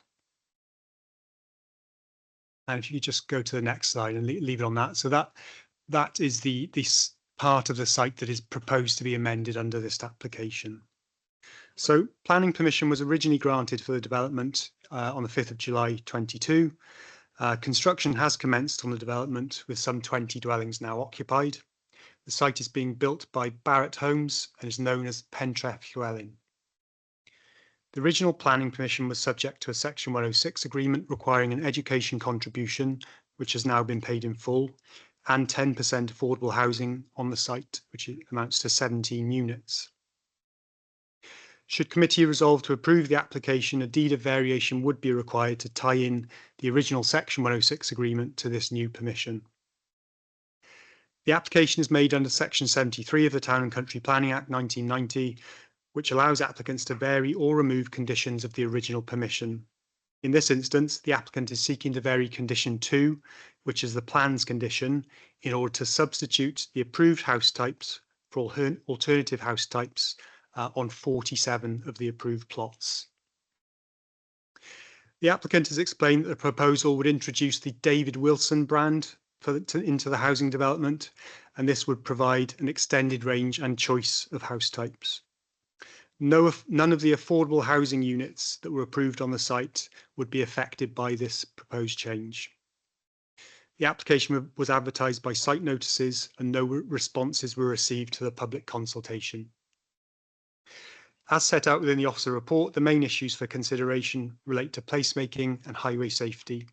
And if you could just go to the next slide and leave it on that. So that is this part of the site that is proposed to be amended under this application. So planning permission was originally granted for the development on the 5th of July 22. Construction has commenced on the development with some 20 dwellings now occupied. The site is being built by Barratt Homes and is known as Pentref Llewellyn. The original planning permission was subject to a Section 106 agreement requiring an education contribution, which has now been paid in full, and 10% affordable housing on the site, which amounts to 17 units. Should committee resolve to approve the application, a deed of variation would be required to tie in the original Section 106 agreement to this new permission. The application is made under Section 73 of the Town and Country Planning Act 1990, which allows applicants to vary or remove conditions of the original permission. In this instance, the applicant is seeking to vary condition 2, which is the plans condition, in order to substitute the approved house types for alternative house types on 47 of the approved plots. The applicant has explained that the proposal would introduce the David Wilson brand into the housing development, and this would provide an extended range and choice of house types. None of the affordable housing units that were approved on the site would be affected by this proposed change. The application was advertised by site notices and no responses were received to the public consultation. As set out within the officer report, the main issues for consideration relate to placemaking and highway safety.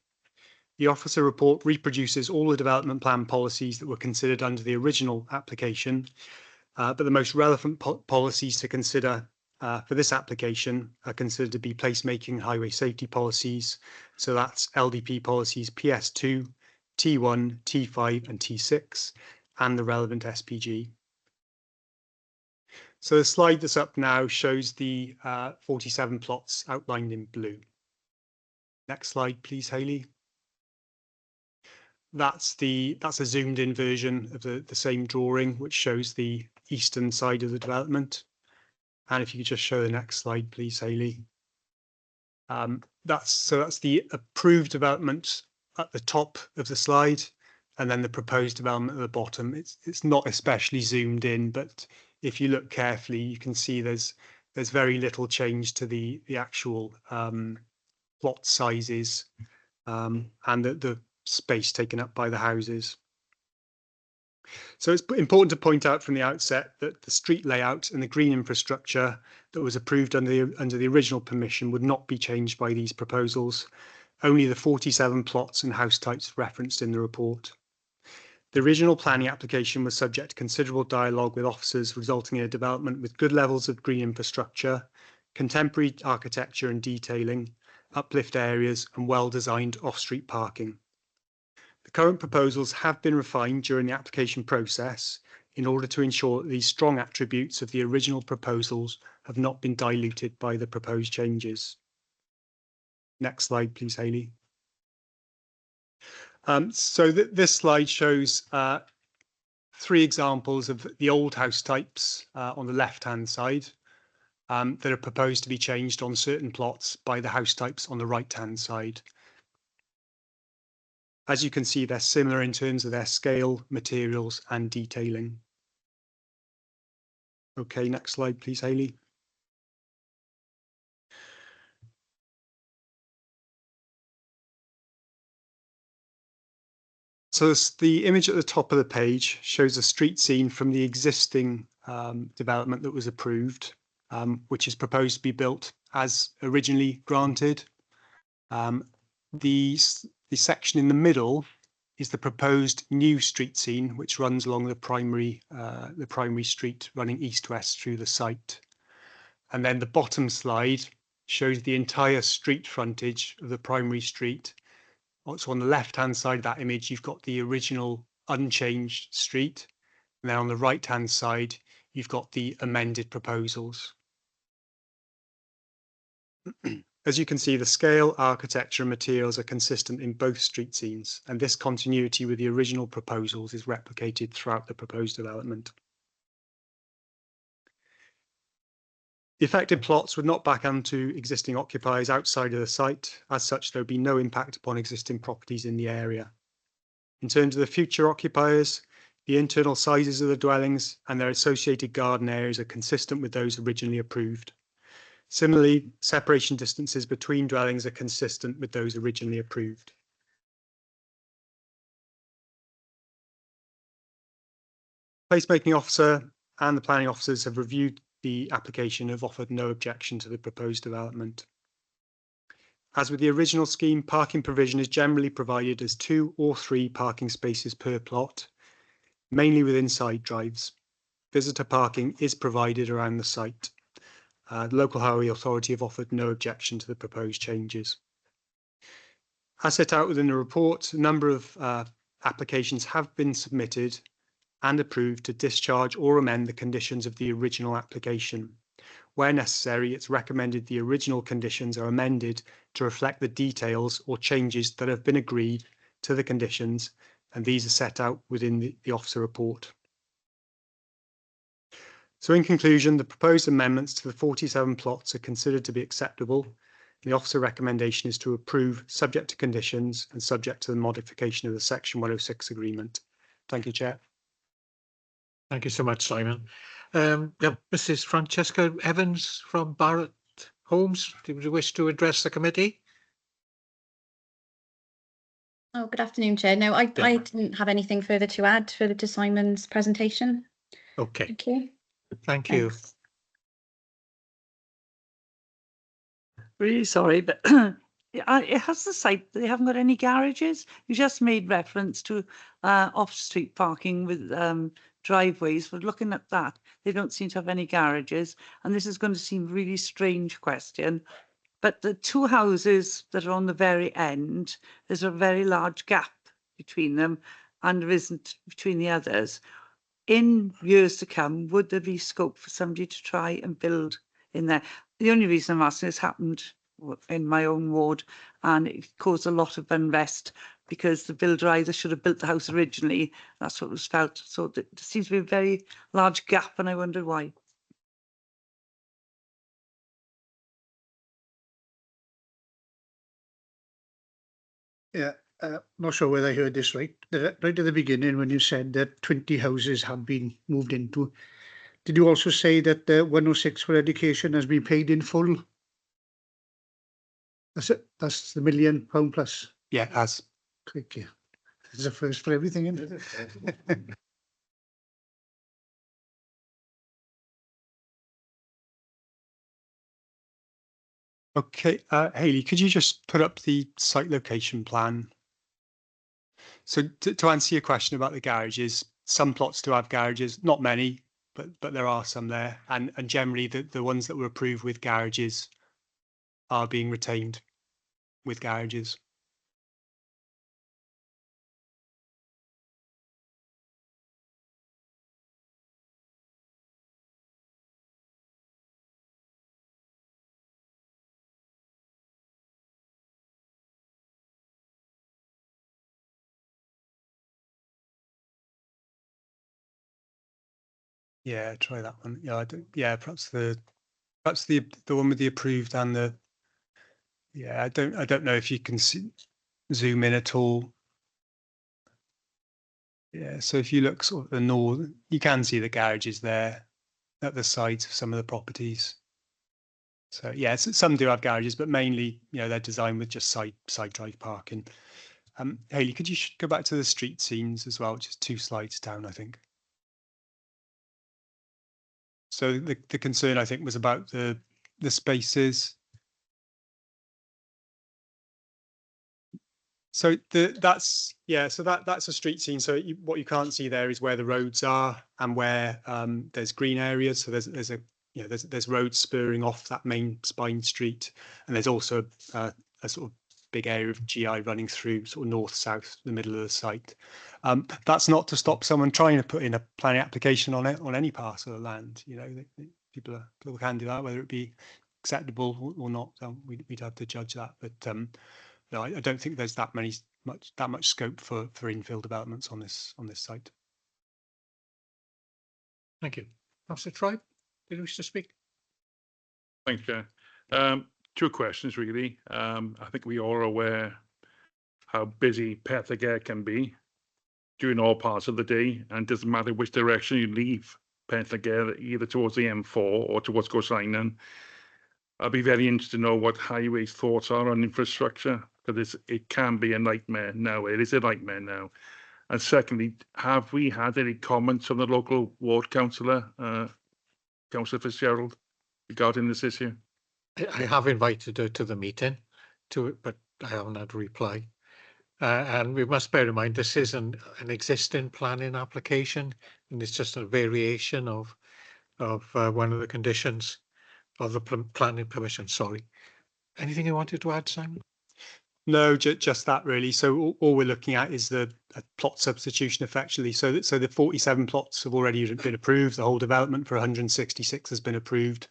The officer report reproduces all the development plan policies that were considered under the original application, but the most relevant policies to consider for this application are considered to be placemaking and highway safety policies. So that's LDP policies PS2, T1, T5 and T6, and the relevant SPG. So the slide that's up now shows the 47 plots outlined in blue. Next slide, please, Hayley. That's a zoomed in version of the same drawing, which shows the eastern side of the development. And if you could just show the next slide, please, Hayley. That's the approved development at the top of the slide, and then the proposed development at the bottom. It's not especially zoomed in, but if you look carefully, you can see there's very little change to the actual plot sizes and the space taken up by the houses. So it's important to point out from the outset that the street layout and the green infrastructure that was approved under the original permission would not be changed by these proposals, only the 47 plots and house types referenced in the report. The original planning application was subject to considerable dialogue with officers, resulting in a development with good levels of green infrastructure, contemporary architecture and detailing, uplift areas and well-designed off-street parking. The current proposals have been refined during the application process in order to ensure that these strong attributes of the original proposals have not been diluted by the proposed changes. Next slide, please, Hayley. This slide shows 3 examples of the old house types on the left-hand side. that are proposed to be changed on certain plots by the house types on the right-hand side. As you can see, they're similar in terms of their scale, materials, and detailing. Okay, next slide, please, Hayley. So the image at the top of the page shows a street scene from the existing development that was approved, which is proposed to be built as originally granted. The section in the middle is the proposed new street scene, which runs along the primary street running east-west through the site. And then the bottom slide shows the entire street frontage of the primary street. So on the left-hand side of that image, you've got the original unchanged street. And then on the right-hand side, you've got the amended proposals. As you can see, the scale, architecture, and materials are consistent in both street scenes, and this continuity with the original proposals is replicated throughout the proposed development. The affected plots would not back onto existing occupiers outside of the site. As such, there would be no impact upon existing properties in the area. In terms of the future occupiers, the internal sizes of the dwellings and their associated garden areas are consistent with those originally approved. Similarly, separation distances between dwellings are consistent with those originally approved. Placemaking officer and the planning officers have reviewed the application and have offered no objection to the proposed development. As with the original scheme, parking provision is generally provided as 2 or 3 parking spaces per plot, mainly within side drives. Visitor parking is provided around the site. The local highway authority have offered no objection to the proposed changes. As set out within the report, a number of applications have been submitted and approved to discharge or amend the conditions of the original application. Where necessary, it's recommended the original conditions are amended to reflect the details or changes that have been agreed to the conditions, and these are set out within the officer report. So in conclusion, the proposed amendments to the 47 plots are considered to be acceptable. The officer recommendation is to approve subject to conditions and subject to the modification of the Section 106 agreement. Thank you, Chair. Thank you so much, Simon. Mrs. Francesca Evans from Barrett Homes, do you wish to address the committee? Oh, good afternoon, Chair. No, I didn't have anything further to add further to Simon's presentation. Okay. Thank you. Thank you. Thanks. Really sorry, but it has the site, they haven't got any garages. You just made reference to off-street parking with driveways, but looking at that, they don't seem to have any garages. And this is going to seem a really strange question, but the 2 houses that are on the very end, there's a very large gap between them, and there isn't between the others. In years to come, would there be scope for somebody to try and build in there? The only reason I'm asking, this happened in my own ward, and it caused a lot of unrest because the builder either should have built the house originally, that's what was felt. So there seems to be a very large gap, and I wonder why. Yeah, not sure whether I heard this right. Right at the beginning, when you said that 20 houses have been moved into, did you also say that the 106 for education has been paid in full? That's it. That's the £1 million plus. Yeah, as. Quick, yeah. This is a first for everything, isn't it? Okay, Hayley, could you just put up the site location plan? So to answer your question about the garages, some plots do have garages, not many, but there are some there, and generally the ones that were approved with garages are being retained with garages. Yeah, try that one. Yeah, yeah, perhaps the Perhaps the one with the approved and the, yeah, I don't know if you can zoom in at all. Yeah, so if you look sort of the north, you can see the garages there at the sides of some of the properties. So yeah, some do have garages, but mainly, you know, they're designed with just side drive parking. Hayley, could you go back to the street scenes as well, just 2 slides down, I think. So the concern, I think, was about the spaces. So that's a street scene. So what you can't see there is where the roads are and where there's green areas. So there's roads spurring off that main spine street, and there's also a sort of big area of GI running through sort of north south the middle of the site. That's not to stop someone trying to put in a planning application on it on any parcel of land. You know, people can do that, whether it be acceptable or not. We'd have to judge that, but. No, I don't think there's that much scope for infill developments on this site. Thank you. Councillor Tribe, did you wish to speak? Thanks, Chair. 2 questions really. I think we all are aware how busy Pethergare can be during all parts of the day, and it doesn't matter which direction you leave Pethergare, either towards the M4 or towards Gorsainan. I'd be very interested to know what Highway's thoughts are on infrastructure, because it can be a nightmare now. It is a nightmare now. And secondly, have we had any comments from the local ward councillor, Councillor Fitzgerald, regarding this issue? I have invited her to the meeting, but I haven't had a reply. And we must bear in mind this is an existing planning application, and it's just a variation of one of the conditions of the planning permission. Sorry. Anything you wanted to add, Simon? No, just that really. So all we're looking at is the plot substitution effectively. So the 47 plots have already been approved. The whole development for 166 has been approved.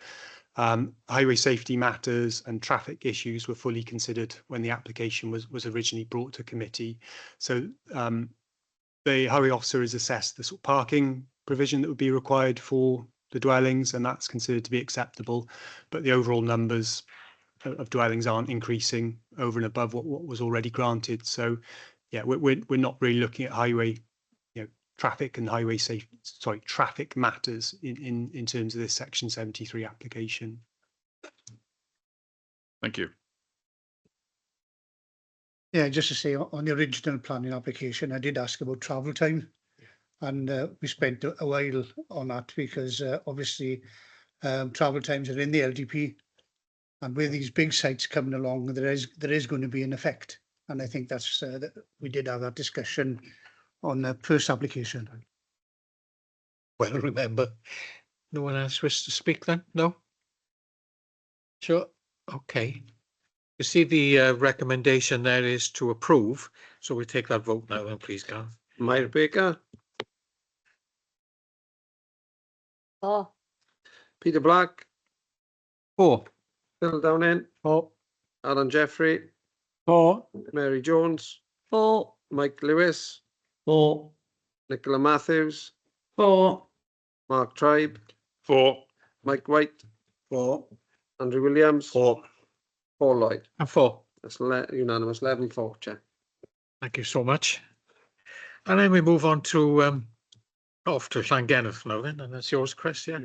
Highway safety matters and traffic issues were fully considered when the application was originally brought to committee. So the highway officer has assessed the sort of parking provision that would be required for the dwellings, and that's considered to be acceptable. But the overall numbers of dwellings aren't increasing over and above what was already granted. So yeah, we're not really looking at highway, you know, traffic and highway traffic matters in terms of this section 73 application. Thank you. Yeah, just to say, on the original planning application, I did ask about travel time, and we spent a while on that because obviously travel times are in the LDP, and with these big sites coming along, there is going to be an effect. And I think that's we did have that discussion on the first application. Well, remember, no one else wishes to speak then? No? Sure. Okay. You see the recommendation there is to approve. So we take that vote now then, please, Gareth. Mayor Baker, Oh, Peter Black, 4. Phil Downing, Alan Jeffrey, 4. Mary Jones, 4. Mike Lewis, 4. Nicola Matthews, 4. Mark Tribe, 4. Mike White, 4. Andrew Williams, 4. Paul Lloyd. And 4. That's unanimous, 11-4, Chair. Thank you so much. And then we move on to off to Llangennith now then, and that's yours, Chris, yeah?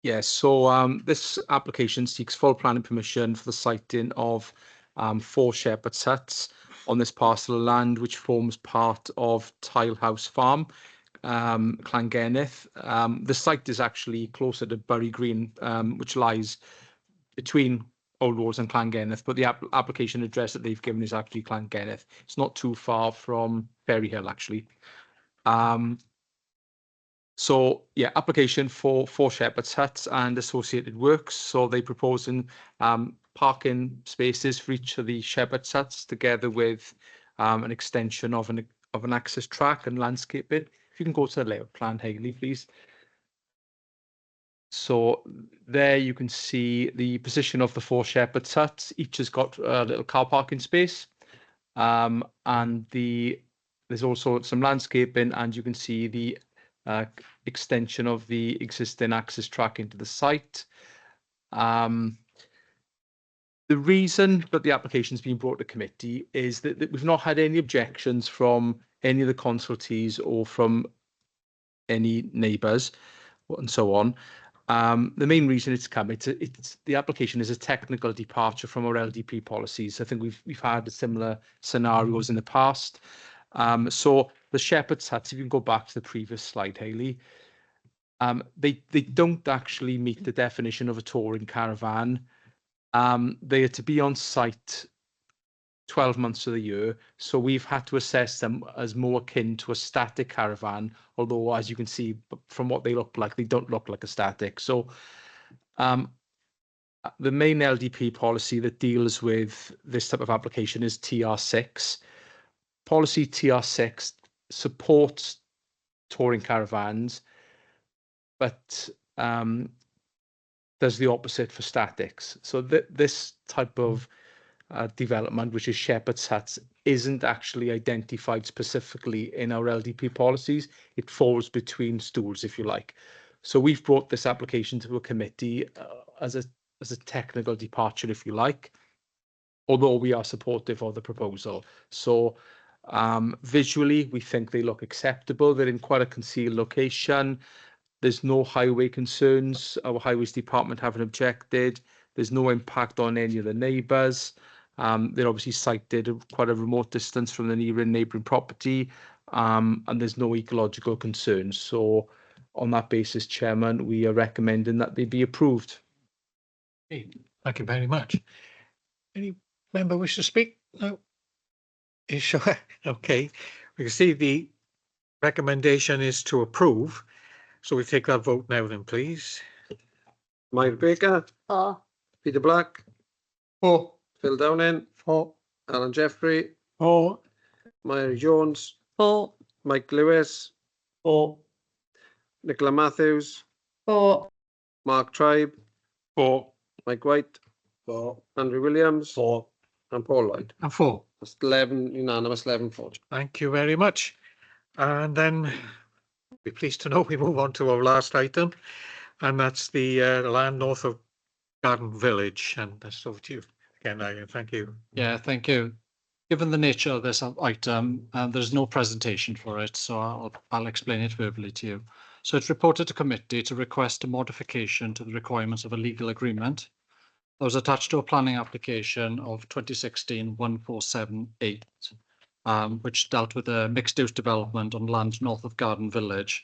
Yes, so this application seeks full planning permission for the siting of 4 shepherd's huts on this parcel of land, which forms part of Tilehouse Farm, Llangennith. The site is actually closer to Bury Green, which lies between Old Wars and Llangennith, but the application address that they've given is actually Llangennith. It's not too far from Ferry Hill, actually. So yeah, application for 4 shepherd's huts and associated works. So they propose in parking spaces for each of the shepherd's huts, together with an extension of an access track and landscaping. If you can go to the layout plan, Hayley, please. So there you can see the position of the 4 shepherd's huts. Each has got a little car parking space, and there's also some landscaping, and you can see the extension of the existing access track into the site. The reason that the application's been brought to committee is that we've not had any objections from any of the consultees or from any neighbours and so on. The main reason it's come, the application is a technical departure from our LDP policies. I think we've had similar scenarios in the past. So the Shepherd's Huts, if you can go back to the previous slide, Hayley, they don't actually meet the definition of a touring caravan. They are to be on site 12 months of the year, so we've had to assess them as more akin to a static caravan, although as you can see from what they look like, they don't look like a static. So the main LDP policy that deals with this type of application is TR6. Policy TR6 supports touring caravans, but does the opposite for statics. So this type of development, which is Shepherd's Huts, isn't actually identified specifically in our LDP policies. It falls between stools, if you like. So we've brought this application to a committee as a technical departure, if you like, although we are supportive of the proposal. So visually, we think they look acceptable. They're in quite a concealed location. There's no highway concerns. Our highways department haven't objected. There's no impact on any of the neighbours. They're obviously sited at quite a remote distance from the neighbouring property, and there's no ecological concerns. So on that basis, Chairman, we are recommending that they be approved. Okay, thank you very much. Any member wish to speak? No? You sure? Okay. We can see the recommendation is to approve. So we take that vote now then, please. Mike Baker, For. Peter Black, For. Phil Downing, For. Alan Jeffrey, For. Mary Jones, For. Mike Lewis, For. Nicola Matthews, For. Mark Tribe, For. Mike White, For. Andrew Williams, For. and Paul Lloyd. And 4. That's 11 unanimous, 11 for. Thank you very much. And then we're pleased to know we move on to our last item, and that's the land north of Garden Village. And that's over to you again, Ian. Thank you. Yeah, thank you. Given the nature of this item, there's no presentation for it, so I'll explain it verbally to you. So it's reported to committee to request a modification to the requirements of a legal agreement that was attached to a planning application of 2016-1478, which dealt with a mixed-use development on land north of Garden Village,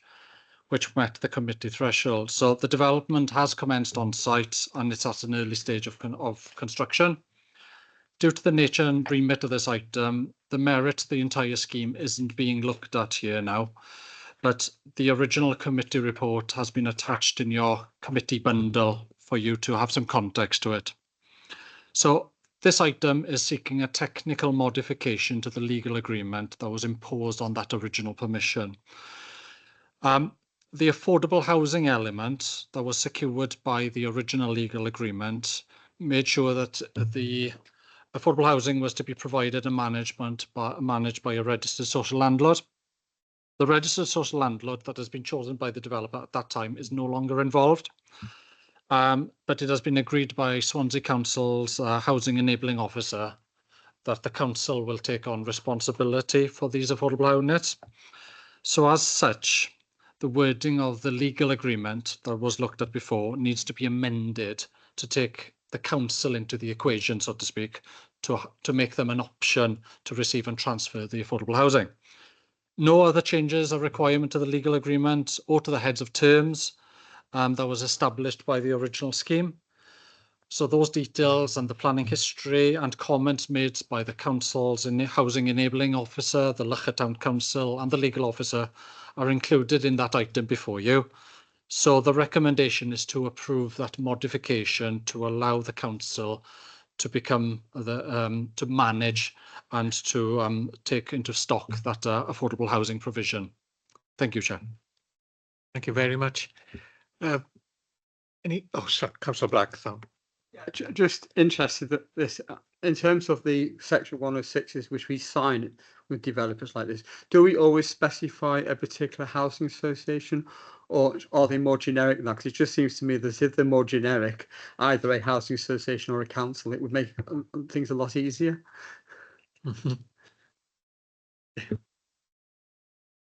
which met the committee threshold. So the development has commenced on site and it's at an early stage of construction. Due to the nature and remit of this item, the merit of the entire scheme isn't being looked at here now, but the original committee report has been attached in your committee bundle for you to have some context to it. So this item is seeking a technical modification to the legal agreement that was imposed on that original permission. The affordable housing element that was secured by the original legal agreement made sure that the affordable housing was to be provided and managed by a registered social landlord. The registered social landlord that has been chosen by the developer at that time is no longer involved, but it has been agreed by Swansea Council's housing enabling officer that the council will take on responsibility for these affordable units. So as such, the wording of the legal agreement that was looked at before needs to be amended to take the council into the equation, so to speak, to make them an option to receive and transfer the affordable housing. No other changes or requirement to the legal agreement or to the heads of terms that was established by the original scheme. So those details and the planning history and comments made by the council's housing enabling officer, the Loughor Town Council and the legal officer are included in that item before you. So the recommendation is to approve that modification to allow the council to become to manage and to take into stock that affordable housing provision. Thank you, Chair. Thank you very much. Sorry, Councillor Blackthorne. Yeah, just interested that this, in terms of the section 106s, which we sign with developers like this, do we always specify a particular housing association, or are they more generic than that? Because it just seems to me that if they're more generic, either a housing association or a council, it would make things a lot easier.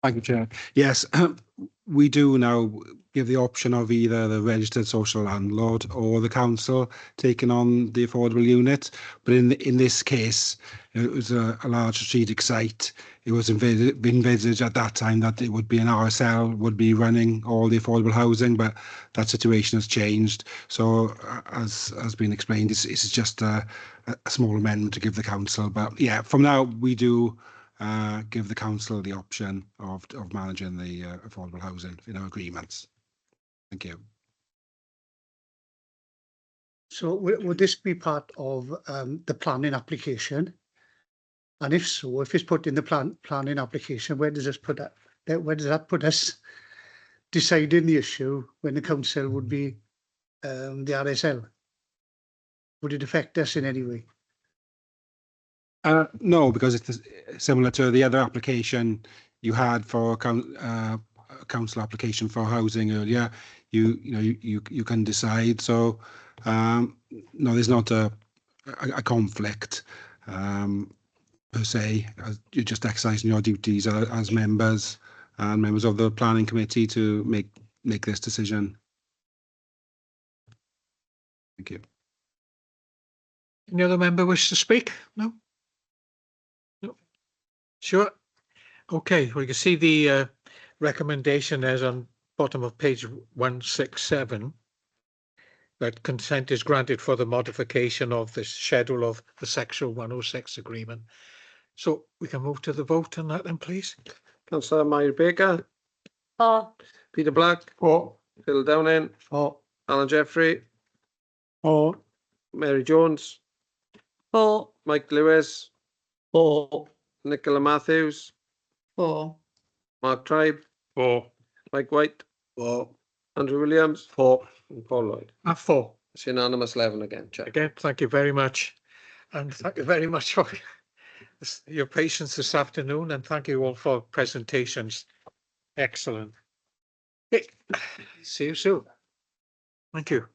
Thank you, Chair. Yes, we do now give the option of either the registered social landlord or the council taking on the affordable unit. But in this case, it was a large strategic site. It was envisaged at that time that it would be an RSL would be running all the affordable housing, but that situation has changed. So as has been explained, it's just a small amendment to give the council. But yeah, from now we do give the council the option of managing the affordable housing in our agreements. Thank you. So would this be part of the planning application? And if so, if it's put in the planning application, where does this put that? Where does that put us deciding the issue when the council would be the RSL? Would it affect us in any way? No, because it's similar to the other application you had for council application for housing earlier. You can decide. So no, there's not a conflict per se. You're just exercising your duties as members and members of the planning committee to make this decision. Thank you. Any other member wish to speak? No? No. Sure. Okay, well, you can see the recommendation there's on bottom of page 167. That consent is granted for the modification of the schedule of the Section 106 agreement. So we can move to the vote on that then, please. Councillor Meyer Baker. For. Peter Black. For. Phil Downing. For. Alan Jeffrey. For. Mary Jones. For. Mike Lewis. For. Nicola Matthews. For. Mark Tribe. For. Mike White. For. Andrew Williams. For. And Paul Lloyd. For. It's unanimous 11 again, Chair. Again, thank you very much. And thank you very much for your patience this afternoon, and thank you all for presentations. Excellent. Okay. See you soon. Thank you.